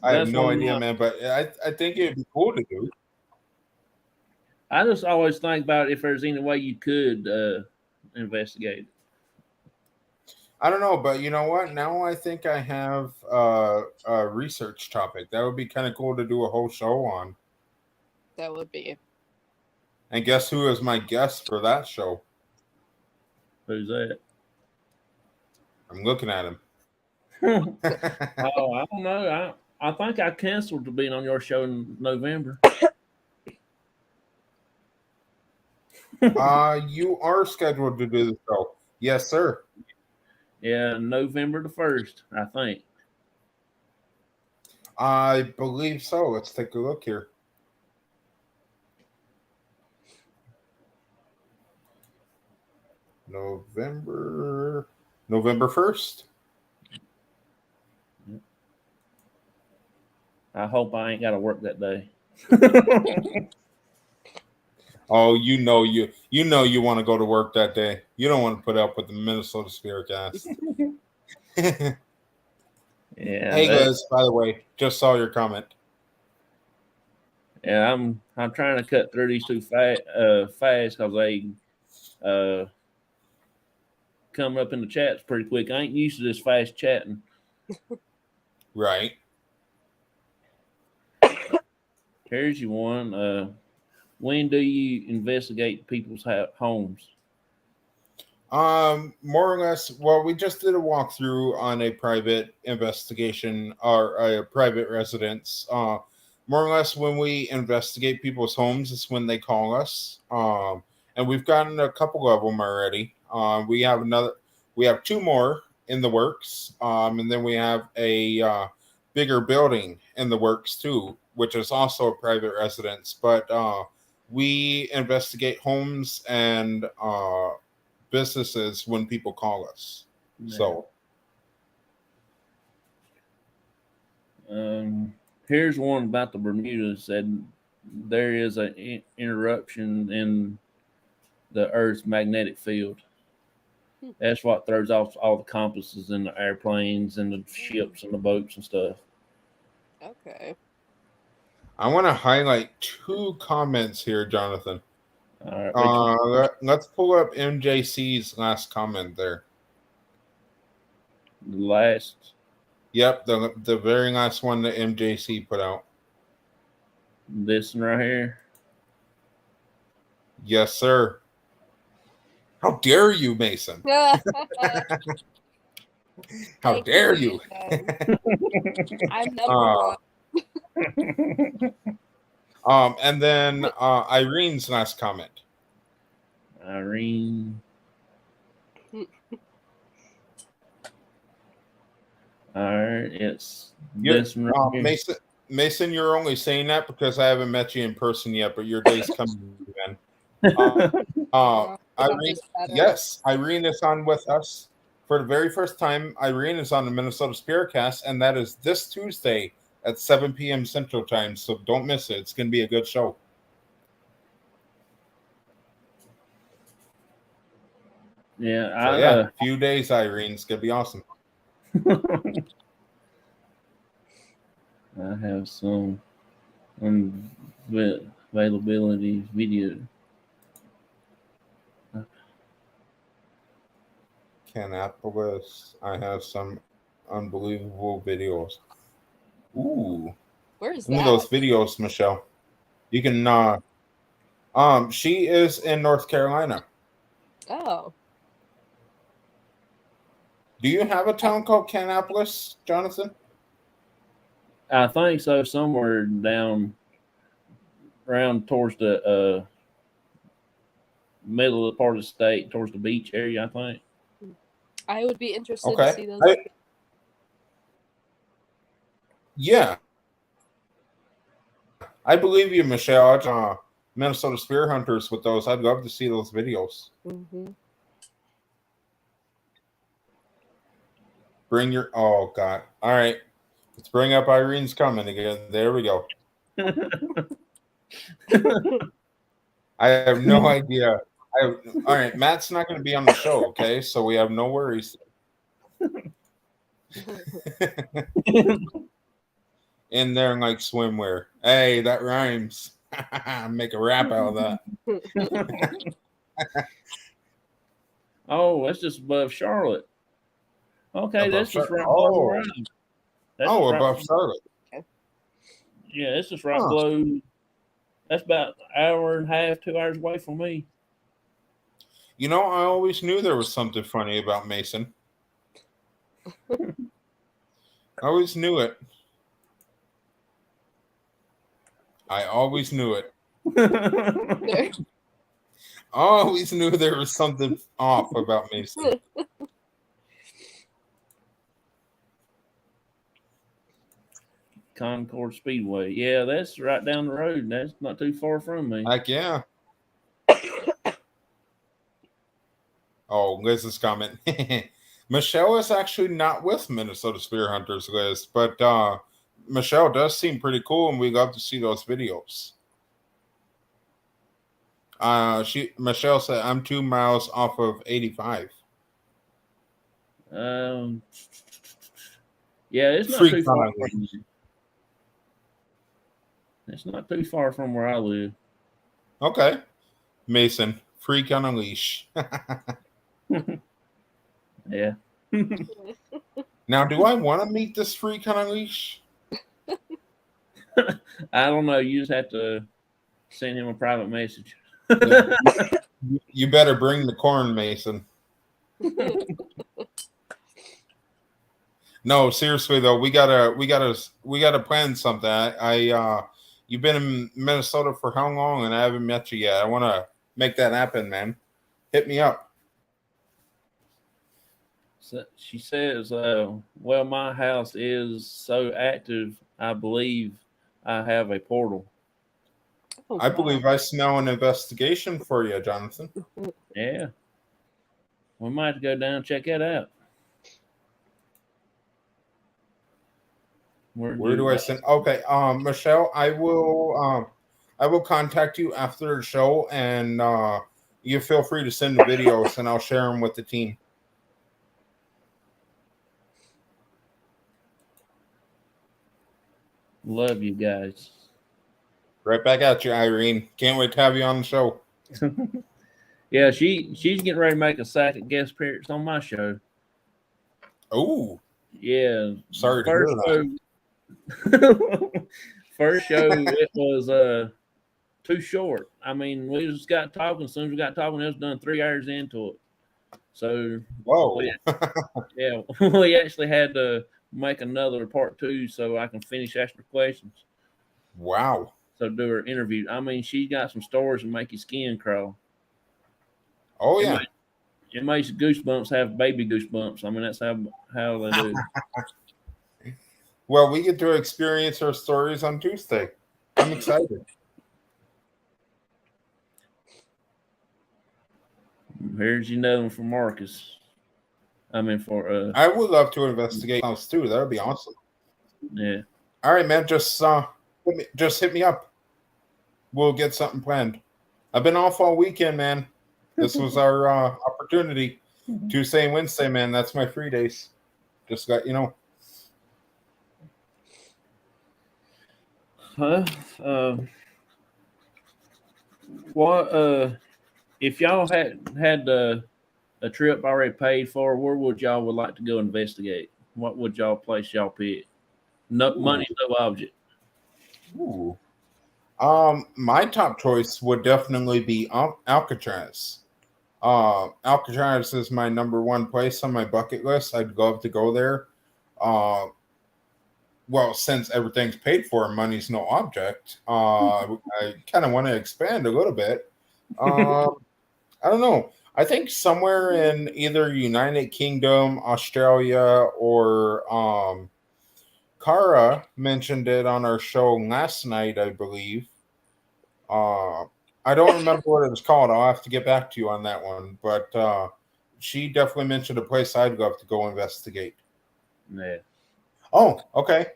I have no idea, man. But I think it'd be cool to do. I just always think about if there's any way you could investigate it. I don't know, but you know what? Now I think I have a research topic that would be kind of cool to do a whole show on. That would be. And guess who is my guest for that show? Who's that? I'm looking at him. Oh, I don't know. I think I canceled to being on your show in November. You are scheduled to do the show. Yes, sir. Yeah, November the 1st, I think. I believe so. Let's take a look here. November 1st. I hope I ain't got to work that day. Oh, you want to go to work that day. You don't want to put up with the Minnesota Spirit Cast. Yeah. Hey Liz, by the way, just saw your comment. Yeah, I'm trying to cut through these two fast because they come up in the chats pretty quick. I ain't used to this fast chatting. Right. Here's you one. When do you investigate people's homes? More or less. Well, we just did a walkthrough on a private investigation or a private residence. More or less, when we investigate people's homes, is when they call us. And we've gotten a couple of them already. We have two more in the works. And then we have a bigger building in the works too, which is also a private residence. But we investigate homes and businesses when people call us. Yeah. So here's one about the Bermudas. Said there is an interruption in the Earth's magnetic field. That's what throws off all the compasses in the airplanes and the ships and the boats and stuff. Okay. I want to highlight two comments here, Jonathan. All right, let's pull up MJC's last comment there. The last. Yep, the very last one that MJC put out. This one right here. Yes, sir. How dare you, Mason? How dare you? I'm number one. And then Irene's last comment. Irene. All right, it's this one right here. Mason, you're only saying that because I haven't met you in person yet, but your day's coming, man. Irene, yes, Irene is on with us for the very first time. Irene is on the Minnesota Spiritcast, and that is this Tuesday at 7 p.m. Central Time. So don't miss it. It's going to be a good show. Yeah, a few days, Irene. It's going to be awesome. I have some availability video. Canapolis, I have some unbelievable videos. Ooh, where's that? Those videos, Michelle. You can. She is in North Carolina. Oh. Do you have a town called Canapolis, Jonathan? I think so. Somewhere down around towards the middle of the part of the state, towards the beach area, I think. I would be interested to see those. Yeah. I believe you, Michelle. Minnesota Spear Hunters with those. I'd love to see those videos. Mm-hmm. Bring your... Oh, God. All right. Let's bring up Irene's comment again. There we go. I have no idea. All right. Matt's not going to be on the show, okay? So we have no worries. In there in like swimwear. Hey, that rhymes. Make a rap out of that. Oh, that's just above Charlotte. Okay, that's just right below. Above Charlotte. Yeah, it's just right below. That's about an hour and a half, 2 hours away from me. You know, I always knew there was something funny about Mason. I always knew it. I always knew it. Always knew there was something off about Mason. Concord Speedway. Yeah, that's right down the road. That's not too far from me. Heck yeah. Oh, Liz's comment. Michelle is actually not with Minnesota Spear Hunters, Liz, but Michelle does seem pretty cool, and we love to see those videos. Michelle said, "I'm 2 miles off of 85." Yeah, it's not too far. It's not too far from where I live. Okay, Mason, freak on a leash. Yeah. Now, do I want to meet this freak on a leash? I don't know. You just have to send him a private message. You better bring the corn, Mason. No, seriously though, we gotta plan something. You've been in Minnesota for how long, and I haven't met you yet. I want to make that happen, man. Hit me up. So she says, well, my house is so active, I believe I have a portal. Oh, I believe I smell an investigation for you, Jonathan. Yeah. We might have to go down and check that out. Where do I send? Okay, Michelle, I will contact you after the show, and you feel free to send the videos, and I'll share them with the team. Love you guys. Right back at you, Irene. Can't wait to have you on the show. Yeah, she's getting ready to make a second guest appearance on my show. Oh, Yeah, sorry to hear first that. show, first show it was too short. I mean, we just got talking. As soon as we got talking, it was done 3 hours into it. So Whoa. we, yeah, we actually had to make another part two so I can finish asking her questions. Wow. So do her interview. I mean, she got some stories that make your skin crawl. Oh, It, yeah. make, it makes goosebumps have baby goosebumps. I mean, that's how they do. Well, we get to experience our stories on Tuesday. I'm excited. Here's you know from Marcus. I mean, for I would love to investigate house too. That would be awesome. yeah. All right, man. Just hit me up. We'll get something planned. I've been off all weekend, man. This was our opportunity. Tuesday and Wednesday, man. That's my free days. Just got Huh? Uh, what? If y'all had a trip already paid for, where would y'all would like to go investigate? What would y'all place y'all pick? No Ooh. money, no object. Ooh. My top choice would definitely be Alcatraz. Alcatraz is my number one place on my bucket list. I'd love to go there. Uh, well, since everything's paid for, money's no object. I kind of want to expand a little bit. I don't know. I think somewhere in either United Kingdom, Australia, or Kara mentioned it on our show last night, I believe. Uh, I don't remember what it was called. I'll have to get back to you on that one. But she definitely mentioned a place I'd love to go investigate. Yeah. Oh, okay.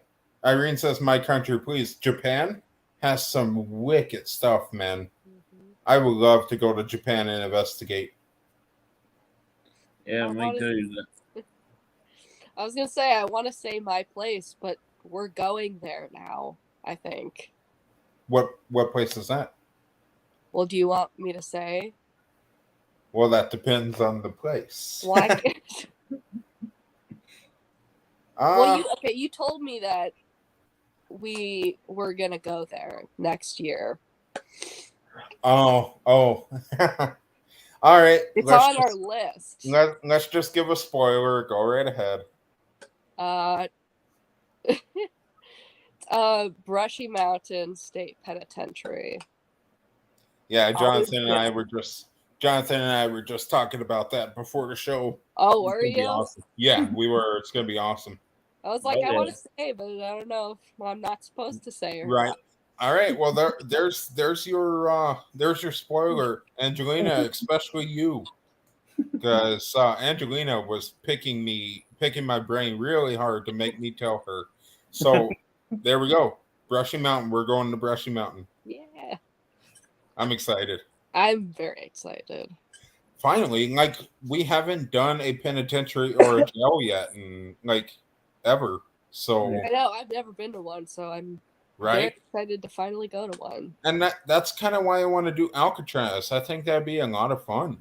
Irene says, "My country, please." Japan has some wicked stuff, man. I would love to go to Japan and investigate. Yeah, I me want too. to. I was gonna say I want to say my place, but we're going there now. I think. What place is that? Well, do you want me to say? Well, that depends on the place. Why? Well, uh, you told me that we were gonna go there next year. oh. All right. It's on our list. Let's just give a spoiler. Go right ahead. Uh, Brushy Mountain State Penitentiary. Yeah, Always Jonathan and I were just talking about that before the show. Oh, It's were gonna be you? awesome. Yeah, we were. It's gonna be awesome. I was like, Oh, I yeah. want to say, but I don't know if I'm not supposed to say or Right. not. All right. Well, there's your spoiler, Angelina, especially you, because Angelina was picking my brain really hard to make me tell her. So there we go. Brushy Mountain. We're going to Brushy Mountain. Yeah, I'm excited. I'm very excited. Finally, like we haven't done a penitentiary or a jail yet, and like ever. So I know I've never been to one, so I'm very right. excited to finally go to one. And that's kind of why I want to do Alcatraz. I think that'd be a lot of fun.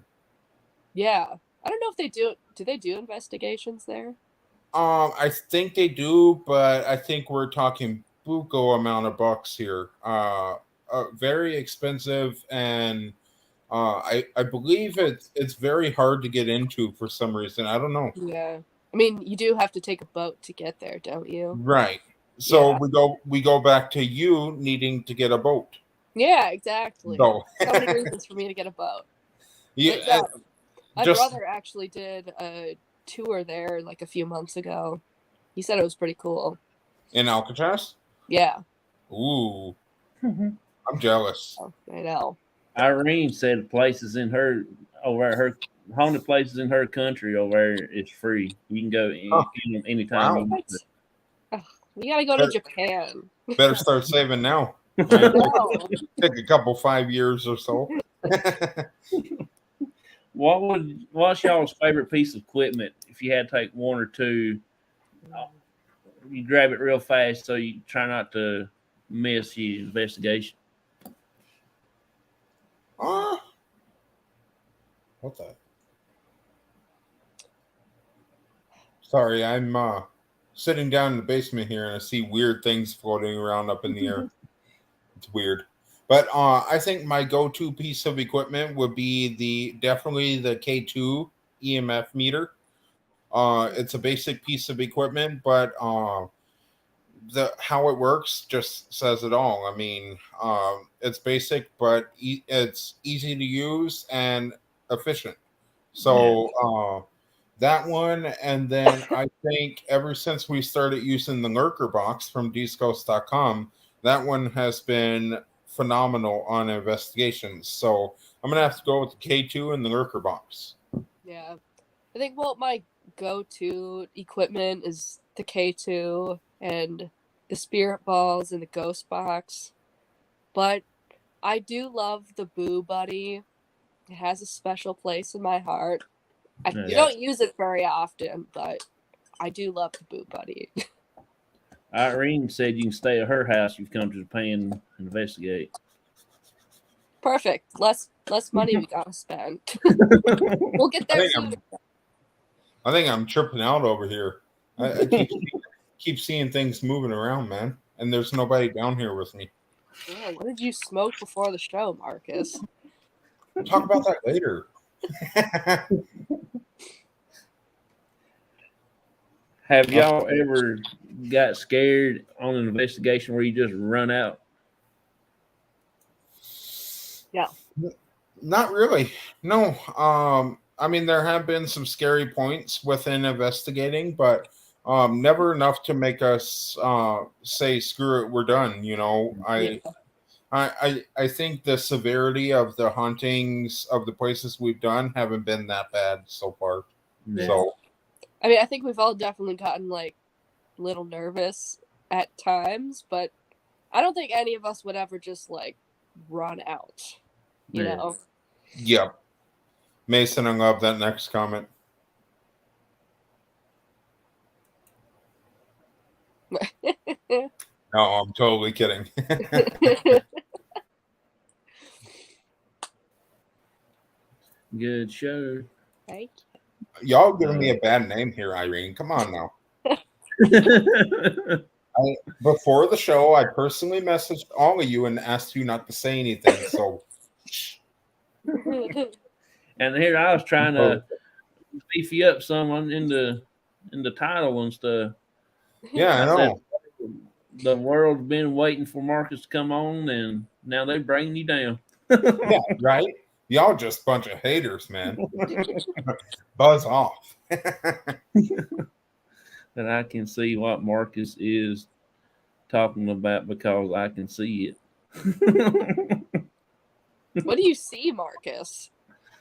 Yeah, I don't know if they do. Do they do investigations there? I think they do, but I think we're talking buco amount of bucks here. Very expensive, and I believe it's very hard to get into for some reason. I don't know. Yeah, I mean, you do have to take a boat to get there, don't you? Right. So Yeah. we go back to you needing to get a boat. Yeah, exactly. No. So many reasons for me to get a boat. Yeah. But yeah, my just brother actually did a tour there like a few months ago. He said it was pretty cool. in Alcatraz. Yeah, Ooh, I'm jealous. I know. Irene said places in her her haunted places in her country over there is free. You can go anytime. Wow. You What? Ugh, we gotta go to Japan. Better start saving now. No. Take a couple 5 years or so. What's y'all's favorite piece of equipment? If you had to take one or two, you grab it real fast so you try not to miss your investigation. What's that? Sorry, I'm sitting down in the basement here and I see weird things floating around up in the air. It's weird. But I think my go-to piece of equipment would be definitely the K2 EMF meter. It's a basic piece of equipment, but the how it works just says it all. I mean, it's basic, but it's easy to use and efficient. So that one, and then I think ever since we started using the lurker box from dscoast.com, that one has been phenomenal on investigations. So I'm gonna have to go with the K2 and the lurker box. Yeah. I think my go-to equipment is the K2 and the spirit balls and the ghost box. But I do love the Boo Buddy. It has a special place in my heart. I don't use it very often, but I do love the Boo Buddy. Irene said you can stay at her house if you come to Japan and investigate. Perfect. Less money we gotta spend. We'll get there soon. I think I'm tripping out over here. I keep seeing things moving around, man, and there's nobody down here with me. Yeah, what did you smoke before the show, Marcus? We'll talk about that later. Have y'all ever got scared on an investigation where you just run out? Yeah. Not really. No. I mean, there have been some scary points within investigating, but never enough to make us say, "Screw it, we're done." You know, I think the severity of the hauntings of the places we've done haven't been that bad so far. Yeah. So, I mean, I think we've all definitely gotten like a little nervous at times, but I don't think any of us would ever just like run out. You know? Yep. Mason, I love that next comment. No, I'm totally kidding. Good show. Thank you. Y'all giving me a bad name here, Irene. Come on now. Before the show, I personally messaged all of you and asked you not to say anything. So, and here I was trying to beef you up some in the title and stuff. Yeah, I know. The world's been waiting for Marcus to come on, and now they're bringing you down. Yeah, right? Y'all just a bunch of haters, man. Buzz off. And I can see what Marcus is talking about because I can see it. What do you see, Marcus?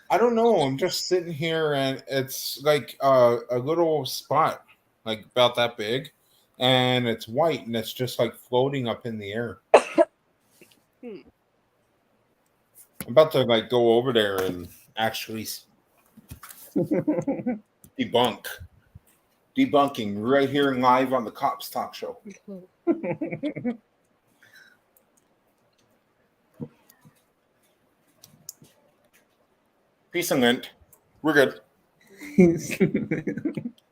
I don't know. I'm just sitting here, and it's like a little spot, like about that big, and it's white, and it's just like floating up in the air. I'm about to like go over there and actually debunking right here live on the Cops Talk Show. Peace and lint. We're good.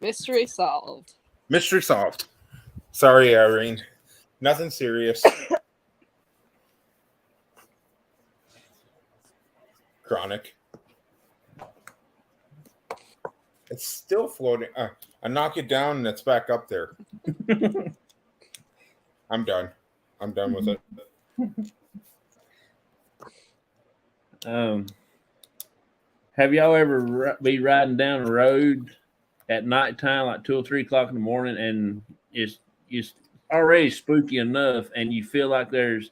Mystery solved. Mystery solved. Sorry, Irene. Nothing serious. Chronic. It's still floating. I knock it down and it's back up there. I'm done. I'm done with it. Have y'all ever be riding down the road at nighttime, like 2 or 3 o'clock in the morning, and it's already spooky enough, and you feel like there's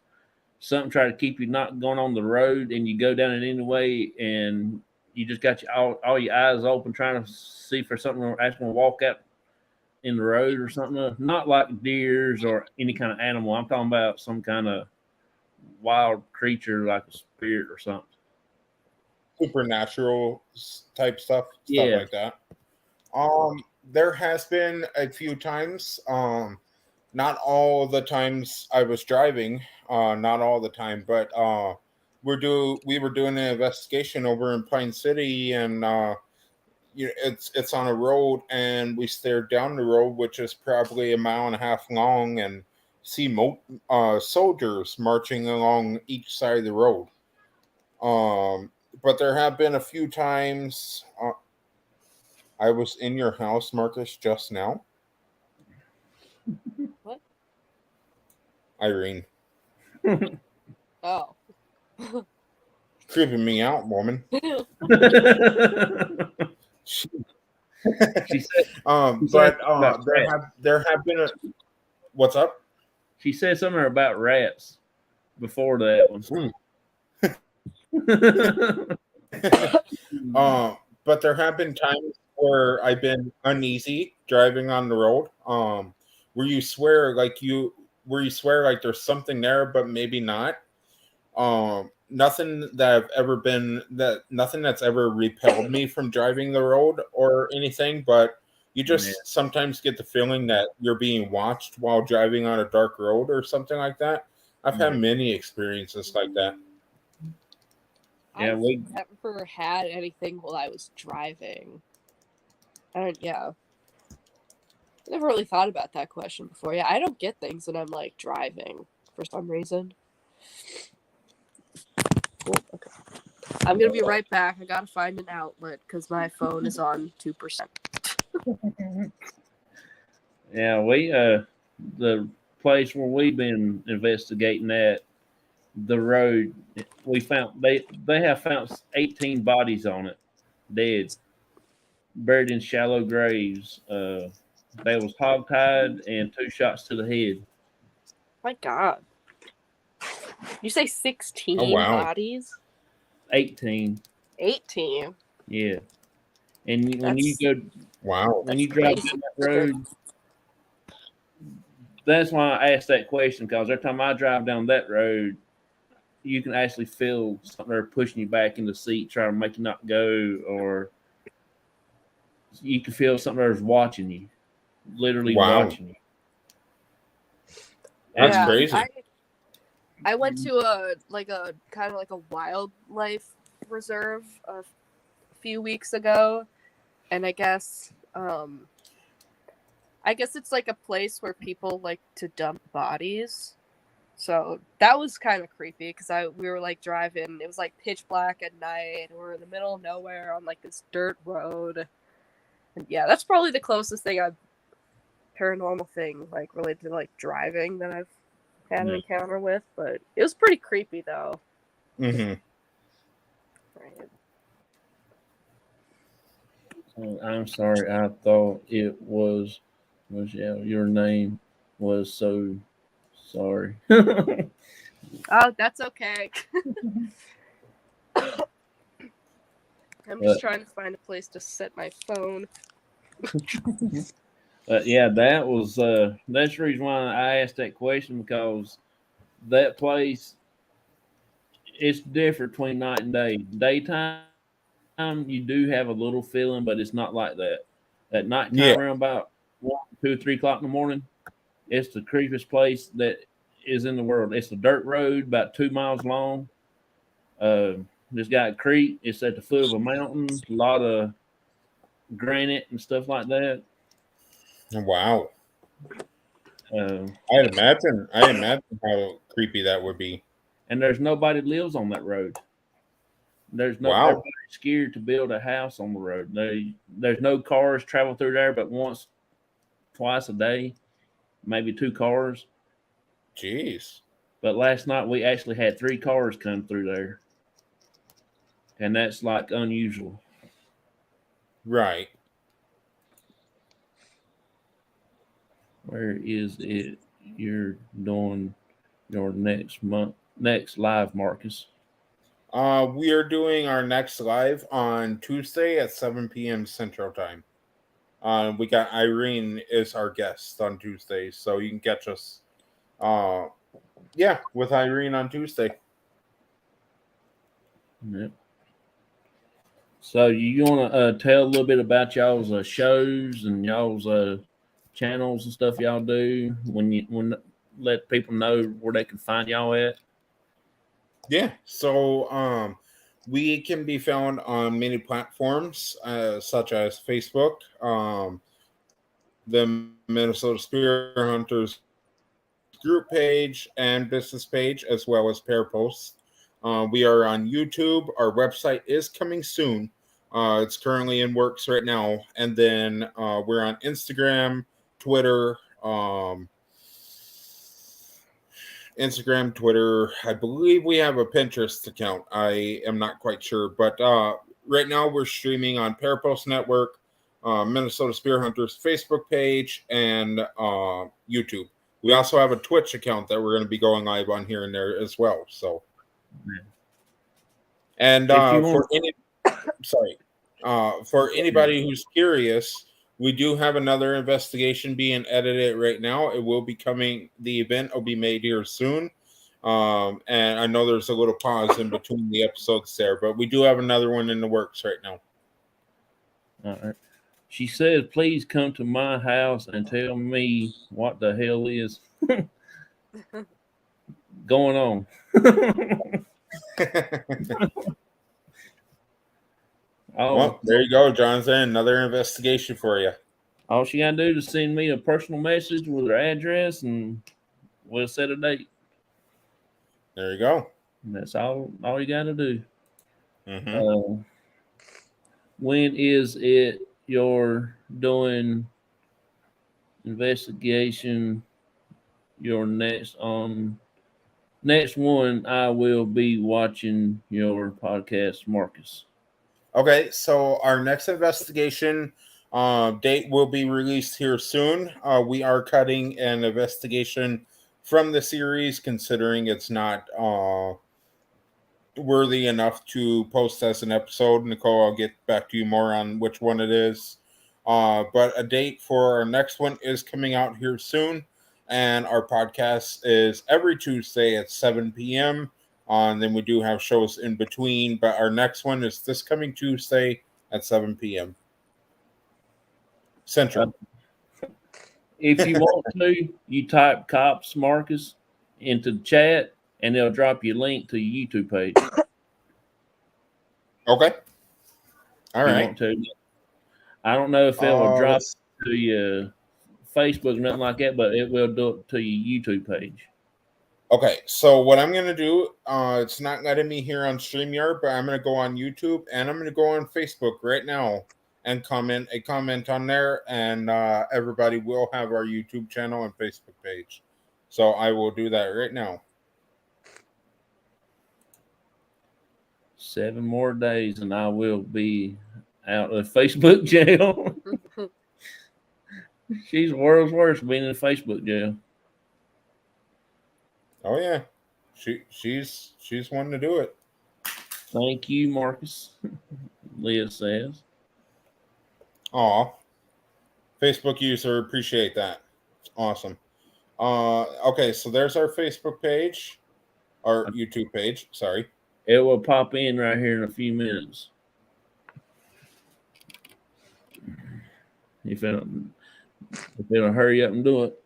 something trying to keep you not going on the road, and you go down it anyway, and you just got all your eyes open trying to see for something that's going to walk out in the road or something? Not like deers or any kind of animal. I'm talking about some kind of wild creature like a spirit or something. Supernatural type stuff Yeah. like that. There has been a few times. Not all the times I was driving. Not all the time, but we were doing an investigation over in Pine City, and it's on a road, and we stare down the road, which is probably a mile and a half long, and see soldiers marching along each side of the road. But there have been a few times I was in your house, Marcus, just now. What? Irene. Oh. Creeping me out, woman. She said But about rats. there have been a what's up? She said something about rats before that one. But there have been times where I've been uneasy driving on the road. Where you swear like there's something there, but maybe not. Nothing that's ever repelled me from driving the road or anything, but you just sometimes get the feeling that you're being watched while driving on a dark road or something like that. I've had many experiences like that. Yeah, I've never had anything while I was driving. I never really thought about that question before. Yeah, I don't get things when I'm like driving for some reason. Cool. Okay. I'm gonna be right back. I gotta find an outlet because my phone is on 2%. Yeah, the place where we've been investigating at the road, we found they have found 18 bodies on it, dead, buried in shallow graves. They was hogtied and 2 shots to the head. My God. You say 16 bodies? 18. 18. Yeah. And when you go, when you drive down that road, that's why I asked that question, because every time I drive down that road, you can actually feel something there pushing you back in the seat, trying to make you not go, or you can feel something there's watching you, literally watching you. That's crazy. I went to a kind of like a wildlife reserve a few weeks ago, and I guess it's like a place where people like to dump bodies. So that was kind of creepy because we were like driving. It was like pitch black at night. We're in the middle of nowhere on like this dirt road. And yeah, that's probably the closest thing paranormal thing like related to like driving that I've had an encounter with. But it was pretty creepy though. Mm-hmm. Right. I'm sorry. I thought it was your name was so sorry. Oh, that's okay. I'm just trying to find a place to set my phone. Yeah, that's the reason why I asked that question, because that place, it's different between night and day. Daytime, you do have a little feeling, but it's not like that. At nighttime, around about 1, 2, 3 o'clock in the morning, it's the creepiest place that is in the world. It's a dirt road about 2 miles long. It's got a creek. It's at the foot of a mountain. A lot of granite and stuff like that. Wow. I'd imagine how creepy that would be. And there's nobody lives on that road. There's no everybody's scared to build a house on the road. There's no cars travel through there, but twice a day, maybe 2 cars. Jeez. But last night we actually had 3 cars come through there, and that's like unusual. Right. Where is it? You're doing your next live, Marcus? We are doing our next live on Tuesday at 7 p.m. Central Time. We got Irene is our guest on Tuesday, so you can catch us. With Irene on Tuesday. Yep. So you want to tell a little bit about y'all's shows and y'all's channels and stuff y'all do when let people know where they can find y'all at? Yeah. So We can be found on many platforms, such as Facebook, the Minnesota Spear Hunters group page and business page, as well as pair posts. We are on YouTube. Our website is coming soon. It's currently in works right now. And then we're on Instagram, Twitter, Twitter. I believe we have a Pinterest account. I am not quite sure, but right now we're streaming on Parapost Network, Minnesota Spear Hunters Facebook page, and YouTube. We also have a Twitch account that we're going to be going live on here and there as well. So, and for anybody who's curious, we do have another investigation being edited right now. It will be coming. The event will be made here soon. And I know there's a little pause in between the episodes there, but we do have another one in the works right now. All right. She says, please come to my house and tell me what the hell is going on. Well, there you go, Jonathan. Another investigation for you. All she got to do is send me a personal message with her address, and we'll set a date. There you go. And that's all you got to do. Mm-hmm. When is it you're doing investigation? Your next one, I will be watching your podcast, Marcus. Okay, so our next investigation date will be released here soon. We are cutting an investigation from the series, considering it's not worthy enough to post as an episode. Nicole, I'll get back to you more on which one it is. But a date for our next one is coming out here soon. And our podcast is every Tuesday at 7 p.m. And then we do have shows in between. But our next one is this coming Tuesday at 7 p.m. Central. If you want to, you type C.O.P.S Marcus into the chat, and they'll drop you a link to your YouTube page. Okay. All right. Want to. I don't know if it will drop to your Facebook or nothing like that, but it will do it to your YouTube page. Okay, so what I'm going to do, it's not letting me here on StreamYard, but I'm going to go on YouTube and I'm going to go on Facebook right now and comment on there, and everybody will have our YouTube channel and Facebook page. So I will do that right now. 7 more days and I will be out of Facebook jail. She's the world's worst being in Facebook jail. Oh yeah, she's one to do it. Thank you, Marcus. Leah says. Aw, Facebook user, appreciate that. Awesome. Okay, so there's our Facebook page, our YouTube page. Sorry. It will pop in right here in a few minutes. If it'll hurry up and do it.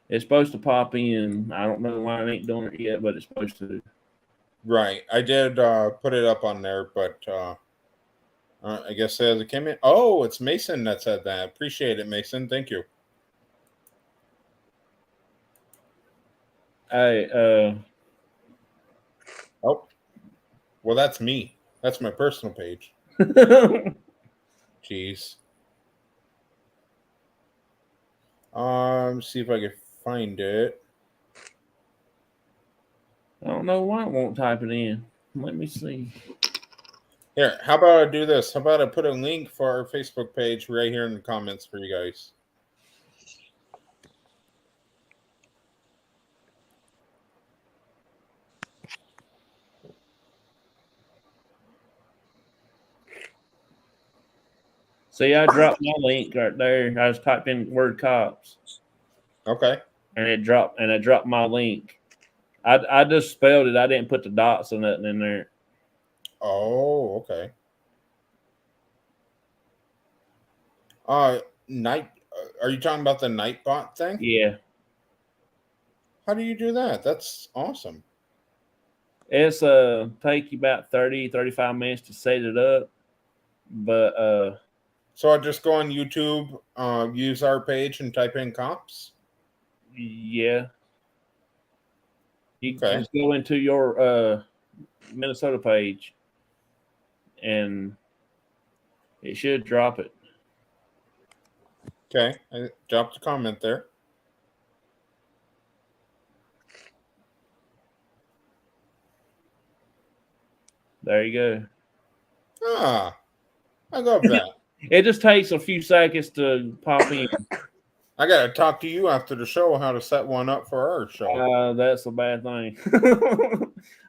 It's supposed to pop in. I don't know why it ain't doing it yet, but it's supposed to. Right. I did put it up on there, but I guess as it came in. Oh, it's Mason that said that. Appreciate it, Mason. Thank you. Hey, oh, well, that's me. That's my personal page. Jeez. See if I can find it. I don't know why it won't type it in. Let me see. Here, how about I do this? How about I put a link for our Facebook page right here in the comments for you guys? See, I dropped my link right there. I just typed in word cops. Okay. And it dropped my link. I just spelled it. I didn't put the dots or nothing in there. Oh, okay. Night. Are you talking about the Nightbot thing? Yeah. How do you do that? That's awesome. It's take you about 30-35 minutes to set it up, but So I just go on YouTube, use our page, and type in cops. yeah, you Okay. just go into your Minnesota page, and it should drop it. Okay. I dropped a comment there. There you go. Ah, I love that. It just takes a few seconds to pop in. I gotta talk to you after the show how to set one up for our show. That's a bad thing.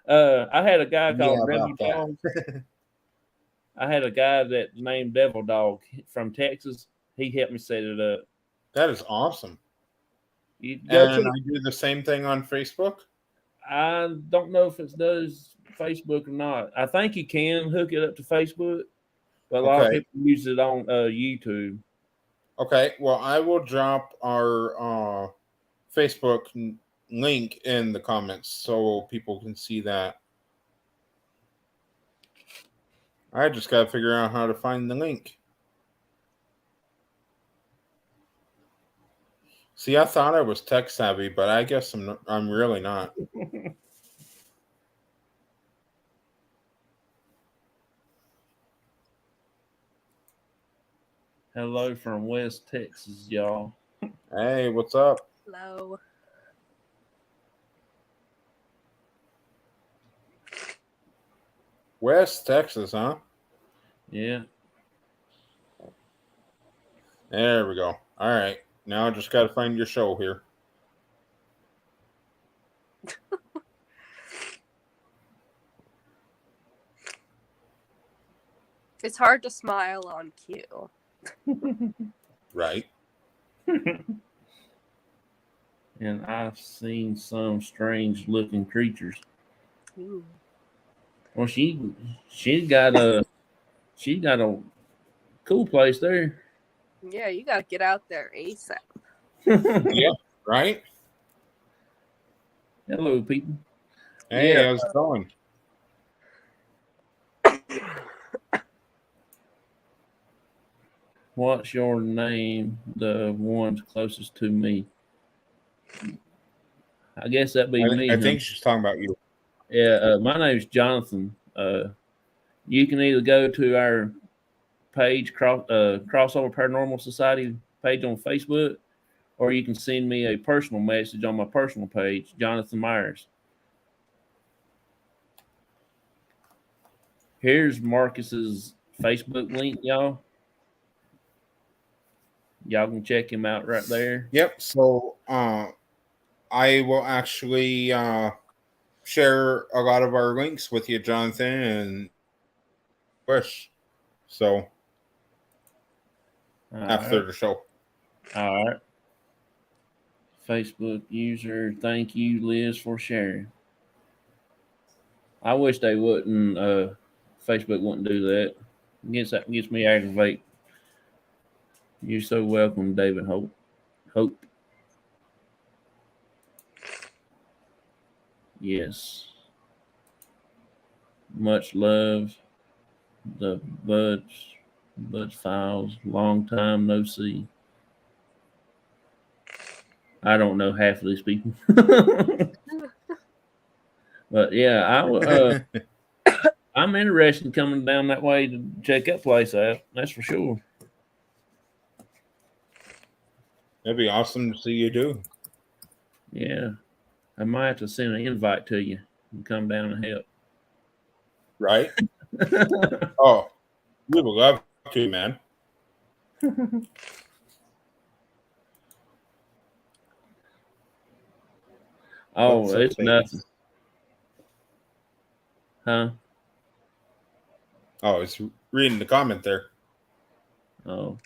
I had a guy Yeah, called Devil about that. Dog. I had a guy that named Devil Dog from Texas. He helped me set it up. That is awesome. You go And to, I do the same thing on Facebook. I don't know if it does Facebook or not. I think you can hook it up to Facebook, but a lot of Okay. people use it on YouTube. Okay. Well, I will drop our Facebook link in the comments so people can see that. I just got to figure out how to find the link. See, I thought I was tech savvy, but I guess I'm really not. Hello from West Texas, y'all. Hey, what's up? Hello. West Texas, huh? Yeah. There we go. All right. Now I just got to find your show here. It's hard to smile on cue. Right. And I've seen some strange looking creatures. Ooh. Well, she got a cool place there. Yeah, you gotta get out there ASAP. Yeah. Right. Hello, people. Hey, Yeah. how's it going? What's your name? The ones closest to me. I guess that'd be me. I think she's talking about you. Yeah, my name's Jonathan. You can either go to our page, Crossover Paranormal Society page on Facebook, or you can send me a personal message on my personal page, Jonathan Myers. Here's Marcus's Facebook link, y'all. Y'all can check him out right there. Yep. So I will actually share a lot of our links with you, Jonathan and Bush. So after the show. All right. Facebook user, thank you, Liz, for sharing. I wish they wouldn't. Facebook wouldn't do that. Gets me aggravated. You're so welcome, David Hope. Yes. Much love. The Buds Files. Long time no see. I don't know half of these people. But yeah, I'm interested in coming down that way to check that place out. That's for sure. That'd be awesome to see you do. Yeah. I might have to send an invite to you and come down and help. Right? Oh, we would love to, man. Oh, it's nothing. Huh? Oh, it's reading the comment there. Oh.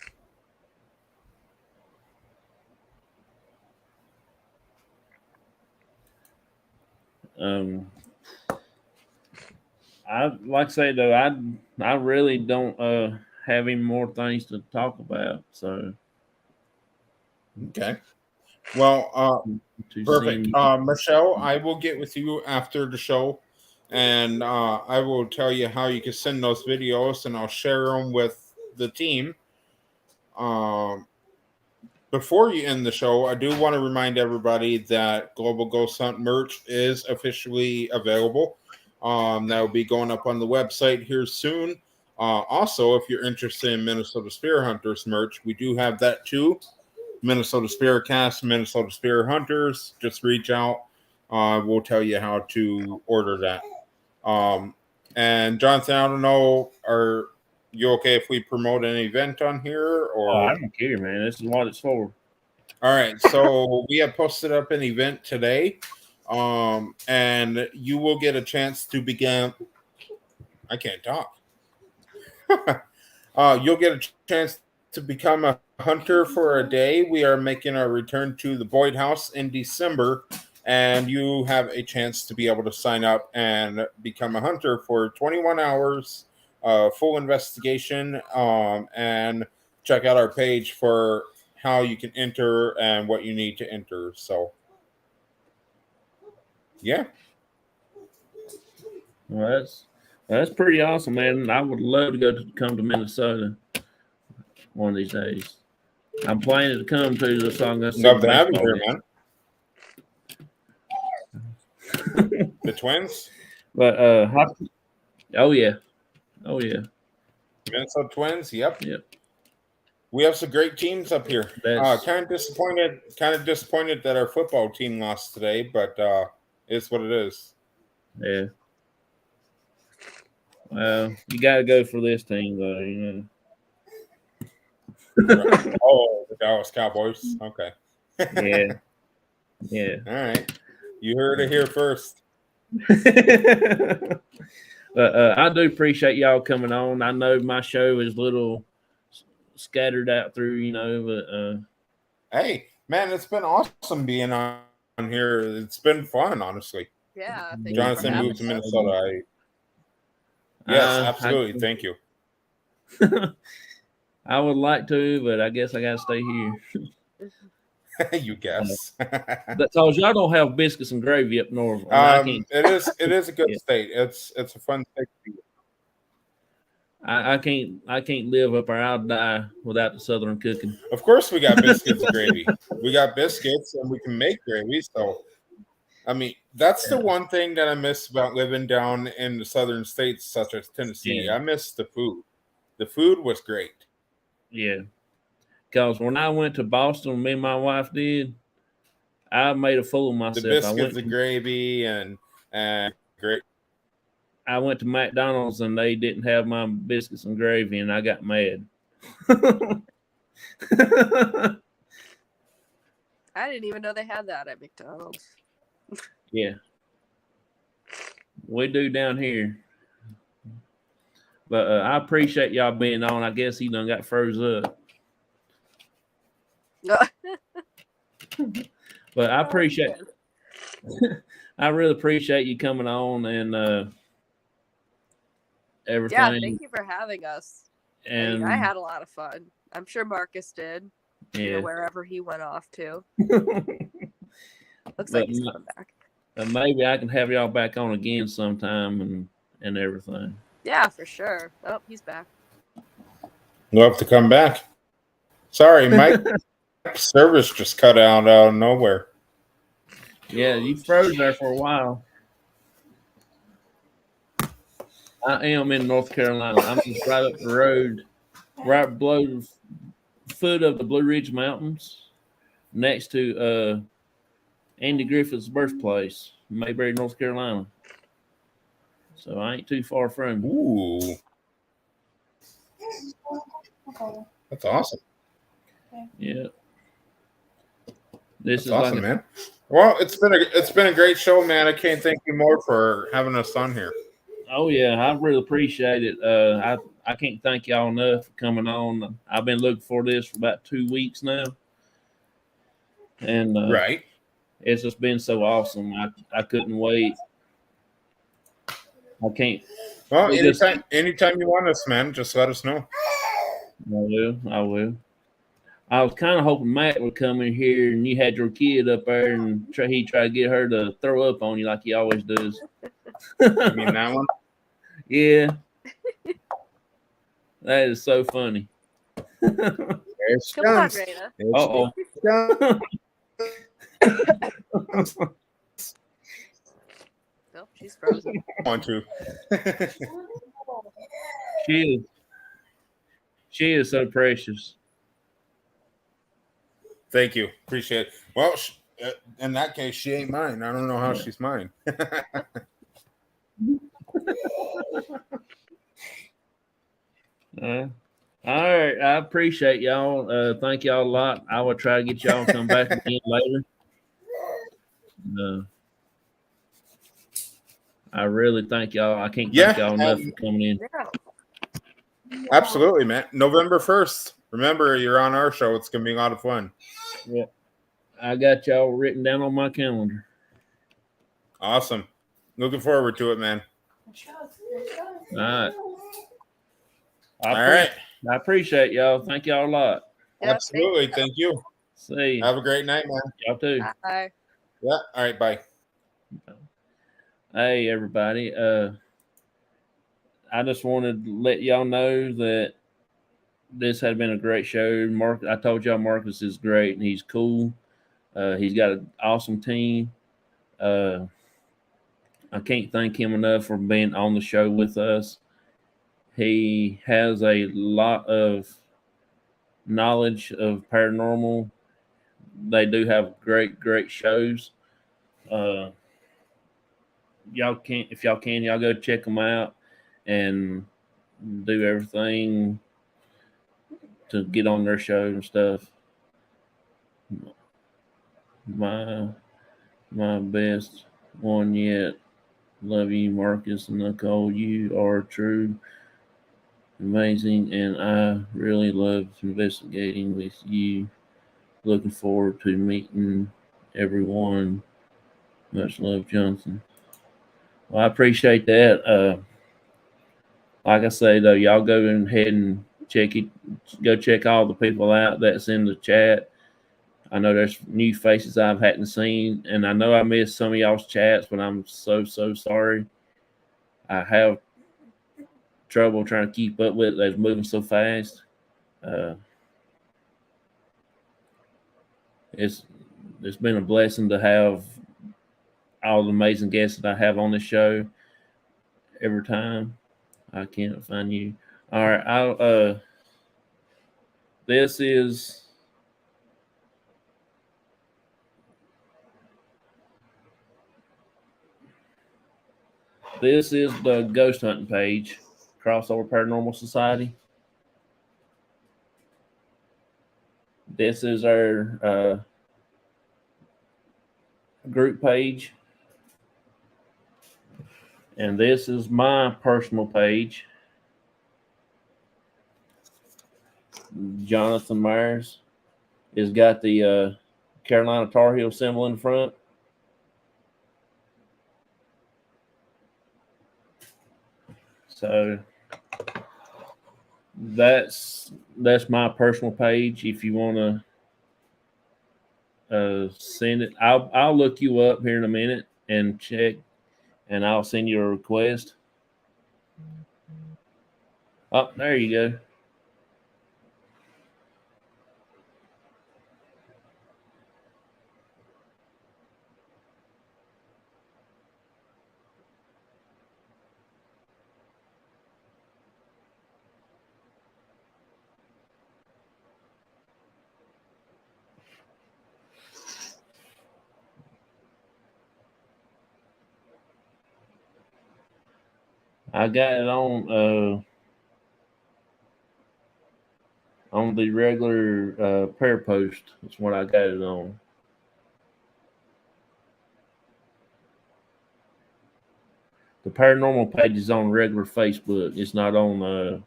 I like I say though, I really don't have any more things to talk about. So Okay. Well, to perfect. send. Michelle, I will get with you after the show, and I will tell you how you can send those videos, and I'll share them with the team. Um, Before you end the show, I do want to remind everybody that Global Ghost Hunt merch is officially available. That will be going up on the website here soon. Also, if you're interested in Minnesota Spear Hunters merch, we do have that too. Minnesota Spear Cast, Minnesota Spear Hunters. Just reach out. We'll tell you how to order that. And Jonathan, I don't know, are you okay if we promote an event on here? Oh, Or I don't care, man. This is what it's for. all right, so we have posted up an event today, and you will get a chance to begin. I can't talk. You'll get a chance to become a hunter for a day. We are making our return to the Boyd House in December, and you have a chance to be able to sign up and become a hunter for 21 hours, full investigation, and check out our page for how you can enter and what you need to enter. So, yeah. Well, that's pretty awesome, man. I would love to come to Minnesota one of these days. I'm planning to come to the song. Love to have you here, man. The Twins? But oh yeah. Minnesota Twins, yep. Yep. We have some great teams up here. Kind of disappointed that our football team lost today, but it's what it is. Yeah. Well, you got to go for this team, though. You know. Oh, the Dallas Cowboys. Okay. Yeah. Yeah. All right. You heard it here first. I do appreciate y'all coming on. I know my show is a little scattered out through, you know, but hey, man, it's been awesome being on here. It's been fun, honestly. Yeah. Jonathan moved to Minnesota. Yes, absolutely. Thank you. I would like to, but I guess I got to stay here. You guess. Because y'all don't have biscuits and gravy up north. It is a good state. It's a fun state to be. I can't live up there. I'll die without the southern cooking. Of course, we got biscuits and gravy. We got biscuits, and we can make gravy. So, I mean, that's the one thing that I miss about living down in the southern states, such as Tennessee. Yeah. I miss the food. The food was great. Yeah. Because when I went to Boston, me and my wife did, I made a fool of myself. The biscuits and gravy and great. I went to McDonald's and they didn't have my biscuits and gravy, and I got mad. I didn't even know they had that at McDonald's. Yeah. We do down here. But I appreciate y'all being on. I guess he done got froze up. But I appreciate I really appreciate you coming on and everything. Yeah, thank you for having us. And I had a lot of fun. I'm sure Marcus did. Yeah. You know, wherever he went off to. Looks like he's coming back. Maybe I can have y'all back on again sometime and everything. Yeah, for sure. Oh, he's back. Love to come back. Sorry, Mike. Service just cut out of nowhere. Yeah, you froze there for a while. I am in North Carolina. I'm just right up the road, right below the foot of the Blue Ridge Mountains, next to Andy Griffith's birthplace, Mayberry, North Carolina. So I ain't too far from you. Ooh. That's awesome. Yeah. This is awesome, man. Well, it's been a great show, man. I can't thank you more for having us on here. Oh yeah, I really appreciate it. I can't thank y'all enough for coming on. I've been looking for this for about 2 weeks now, and right, it's just been so awesome. I couldn't wait. I can't. Well, anytime you want us, man, just let us know. I will. I was kind of hoping Matt would come in here and you had your kid up there and he tried to get her to throw up on you like he always does. You mean that one? Yeah. That is so funny. There's Come on, Jones. Raina. Uh-oh. Oh, she's frozen. Want to. She is so precious. Thank you. Appreciate it. Well, in that case, she ain't mine. I don't know how she's mine. All right. I appreciate y'all. Thank y'all a lot. I will try to get y'all to come back again later. I really thank y'all. I can't thank y'all enough for coming in. Yeah. Absolutely, man. November 1st. Remember, you're on our show. It's going to be a lot of fun. Yeah. I got y'all written down on my calendar. Awesome. Looking forward to it, man. All right. All right. I appreciate y'all. Thank y'all a lot. Yeah, Absolutely. Thank you. See you. Have a great night, man. Y'all too. Bye. Yeah. All right. Bye. Hey, everybody. I just wanted to let y'all know that this had been a great show. I told y'all Marcus is great and he's cool. He's got an awesome team. I can't thank him enough for being on the show with us. He has a lot of knowledge of paranormal. They do have great shows. Y'all if y'all can, y'all go check them out and do everything to get on their show and stuff. My best one yet. Love you, Marcus and Nicole. You are true, amazing, and I really love investigating with you. Looking forward to meeting everyone. Much love, Johnson. Well, I appreciate that. Like I say, though, y'all go ahead and go check all the people out that's in the chat. I know there's new faces I hadn't seen, and I know I missed some of y'all's chats, but I'm so sorry. I have trouble trying to keep up with it. They're moving so fast. It's been a blessing to have all the amazing guests that I have on the show every time. I can't find you. All right, this is the ghost hunting page, Crossover Paranormal Society. This is our group page. And this is my personal page. Jonathan Myers has got the Carolina Tar Heel symbol in front. So that's my personal page. If you want to send it, I'll look you up here in a minute and check, and I'll send you a request. Oh, there you go. I got it on the regular prayer post. That's what I got it on. The paranormal page is on regular Facebook. It's not on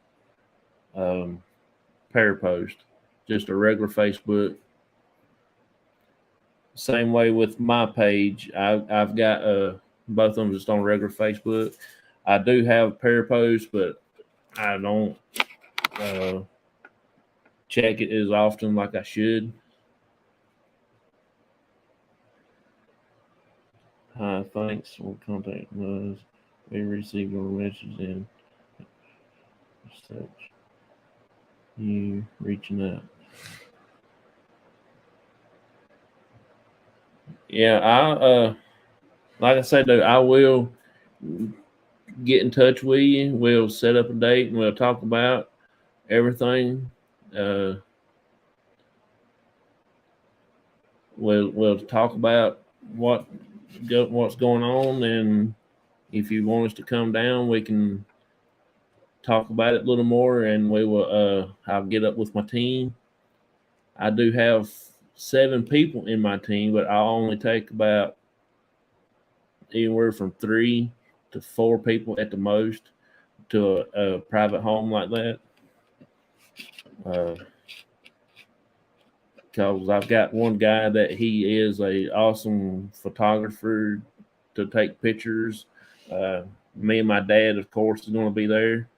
prayer post. Just a regular Facebook. Same way with my page. I've got both of them just on regular Facebook. I do have prayer posts, but I don't check it as often like I should. Hi, thanks for contact us. We received your message and such. You reaching out. Yeah, like I said, though, I will get in touch with you. We'll set up a date and we'll talk about everything. We'll talk about what's going on, and if you want us to come down, we can talk about it a little more, and we will. I'll get up with my team. I do have 7 people in my team, but I'll only take about anywhere from 3 to 4 people at the most to a private home like that. Because I've got one guy that he is a awesome photographer to take pictures. Me and my dad, of course, is going to be there.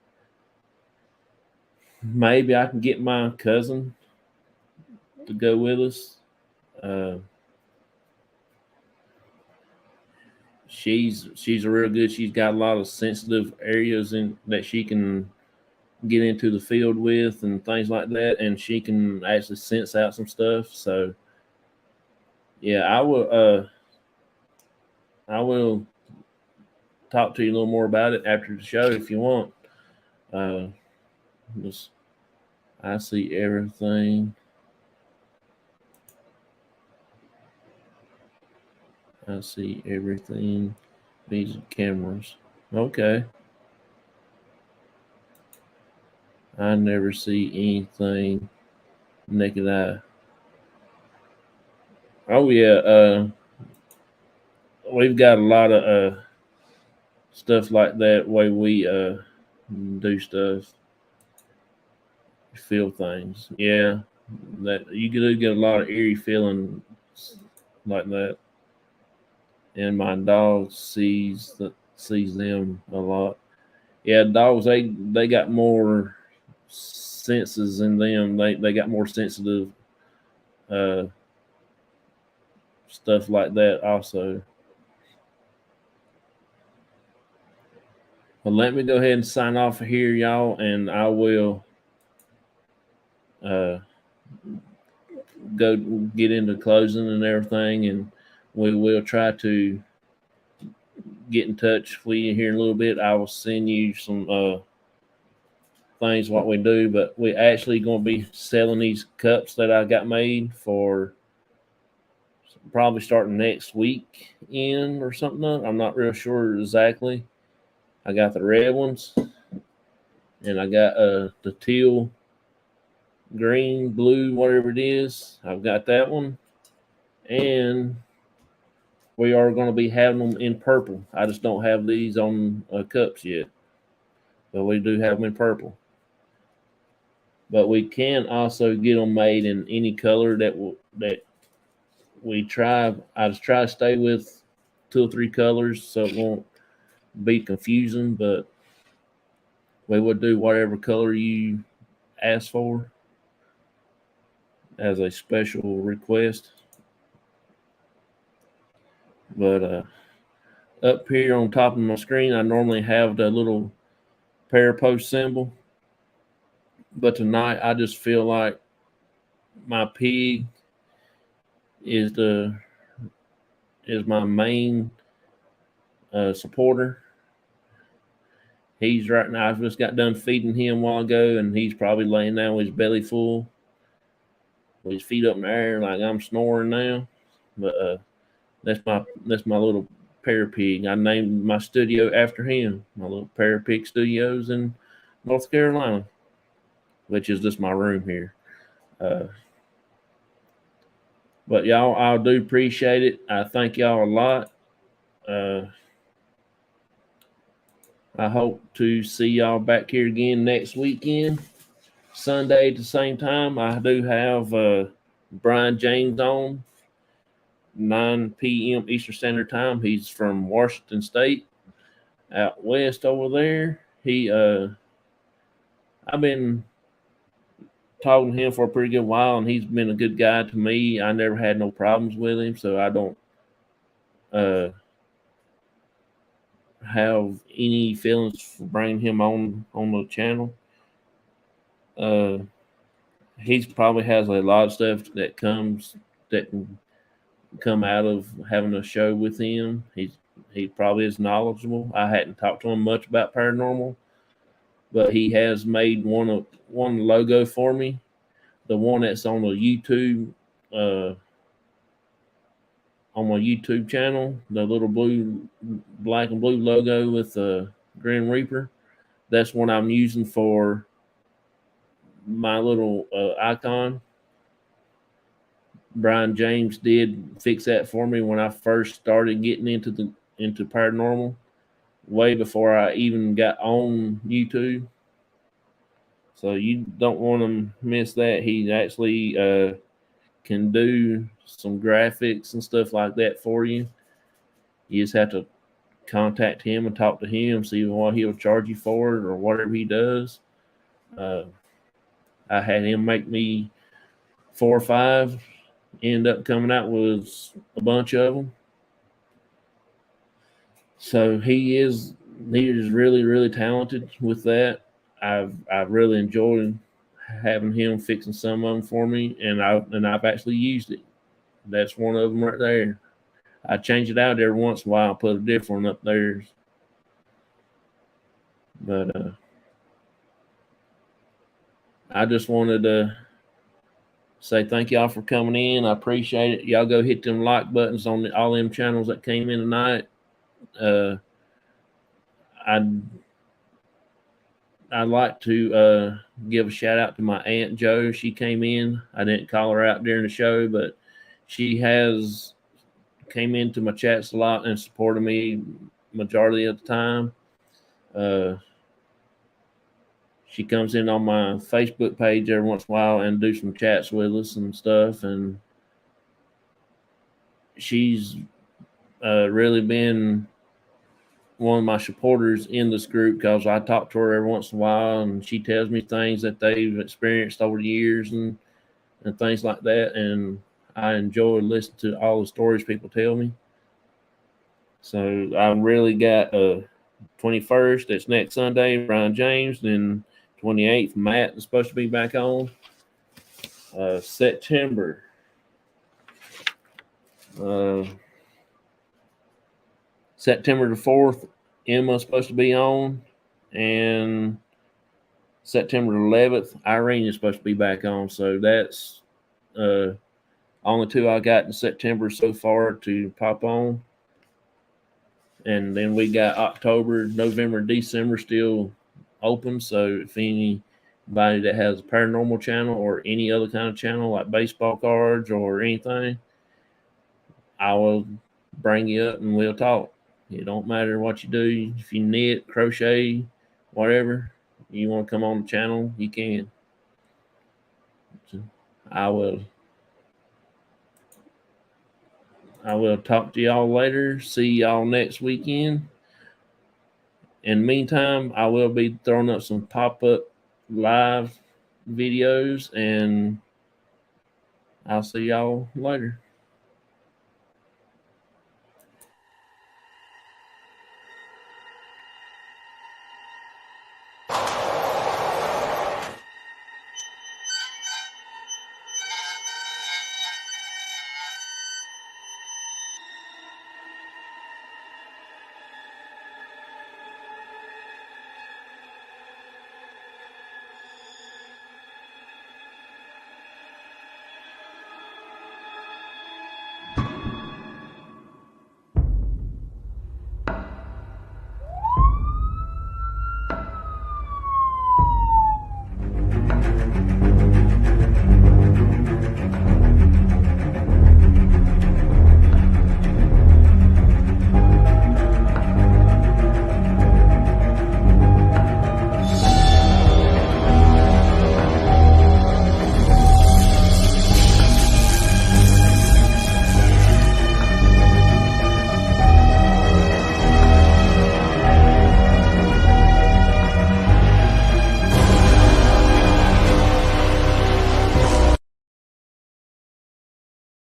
Maybe I can get my cousin to go with us. She's a real good. She's got a lot of sensitive areas in that she can get into the field with and things like that, and she can actually sense out some stuff. So yeah, I will talk to you a little more about it after the show if you want. I see everything. I see everything. These are cameras. Okay. I never see anything naked eye. Oh yeah, we've got a lot of stuff like that way we do stuff, feel things. Yeah, that you do get a lot of eerie feeling like that. And my dog sees them a lot. Yeah, dogs they got more senses in them. They got more sensitive stuff like that also. But let me go ahead and sign off here, y'all, and I will go get into closing and everything, and we will try to get in touch with you here in a little bit. I will send you some things what we do, but we actually going to be selling these cups that I got made for probably starting next week in or something. I'm not real sure exactly. I got the red ones, and I got the teal, green, blue, whatever it is. I've got that one, and we are going to be having them in purple. I just don't have these on cups yet, but we do have them in purple. But we can also get them made in any color that we try. I just try to stay with 2 or 3 colors so it won't be confusing. But we would do whatever color you ask for as a special request. But up here on top of my screen, I normally have the little prayer post symbol. But tonight, I just feel like my pig is my main supporter. He's right now. I just got done feeding him a while ago, and he's probably laying down with his belly full, with his feet up in the air, like I'm snoring now. But that's my little pear pig. I named my studio after him. My little Pear Pig Studios in North Carolina, which is just my room here. But y'all, I do appreciate it. I thank y'all a lot. I hope to see y'all back here again next weekend, Sunday at the same time. I do have Brian James on 9 p.m. Eastern Standard Time. He's from Washington State, out west over there. I've been talking to him for a pretty good while, and he's been a good guy to me. I never had no problems with him, so I don't have any feelings for bringing him on the channel. He probably has a lot of stuff that can come out of having a show with him. He probably is knowledgeable. I hadn't talked to him much about paranormal, but he has made one logo for me, the one that's on the YouTube, on my YouTube channel, the little black and blue logo with the Grim Reaper. That's what I'm using for my little icon. Brian James did fix that for me when I first started getting into paranormal, way before I even got on YouTube. So you don't want to miss that. He actually can do some graphics and stuff like that for you. You just have to contact him and talk to him, see what he'll charge you for it or whatever he does. I had him make me 4 or 5. End up coming out with a bunch of them. So he is really, really talented with that. I've really enjoyed having him fixing some of them for me, and I've actually used it. That's one of them right there. I change it out every once in a while, put a different one up there. But I just wanted to say thank y'all for coming in. I appreciate it. Y'all go hit them like buttons on all them channels that came in tonight. I'd like to give a shout out to my Aunt Jo. She came in. I didn't call her out during the show, but she came into my chats a lot and supported me majority of the time. She comes in on my Facebook page every once in a while and do some chats with us and stuff. And she's really been one of my supporters in this group because I talk to her every once in a while and she tells me things that they've experienced over the years and things like that. And I enjoy listening to all the stories people tell me. So I really got 21st, that's next Sunday, Brian James, then 28th, Matt is supposed to be back on. September. September the 4th, Emma's supposed to be on. And September 11th, Irene is supposed to be back on. So that's only 2 I got in September so far to pop on. And then we got October, November, December still open. So if anybody that has a paranormal channel or any other kind of channel like baseball cards or anything, I will bring you up and we'll talk. It don't matter what you do. If you knit, crochet, whatever, you want to come on the channel, you can. So I will talk to y'all later. See y'all next weekend. In the meantime, I will be throwing up some pop-up live videos, and I'll see y'all later.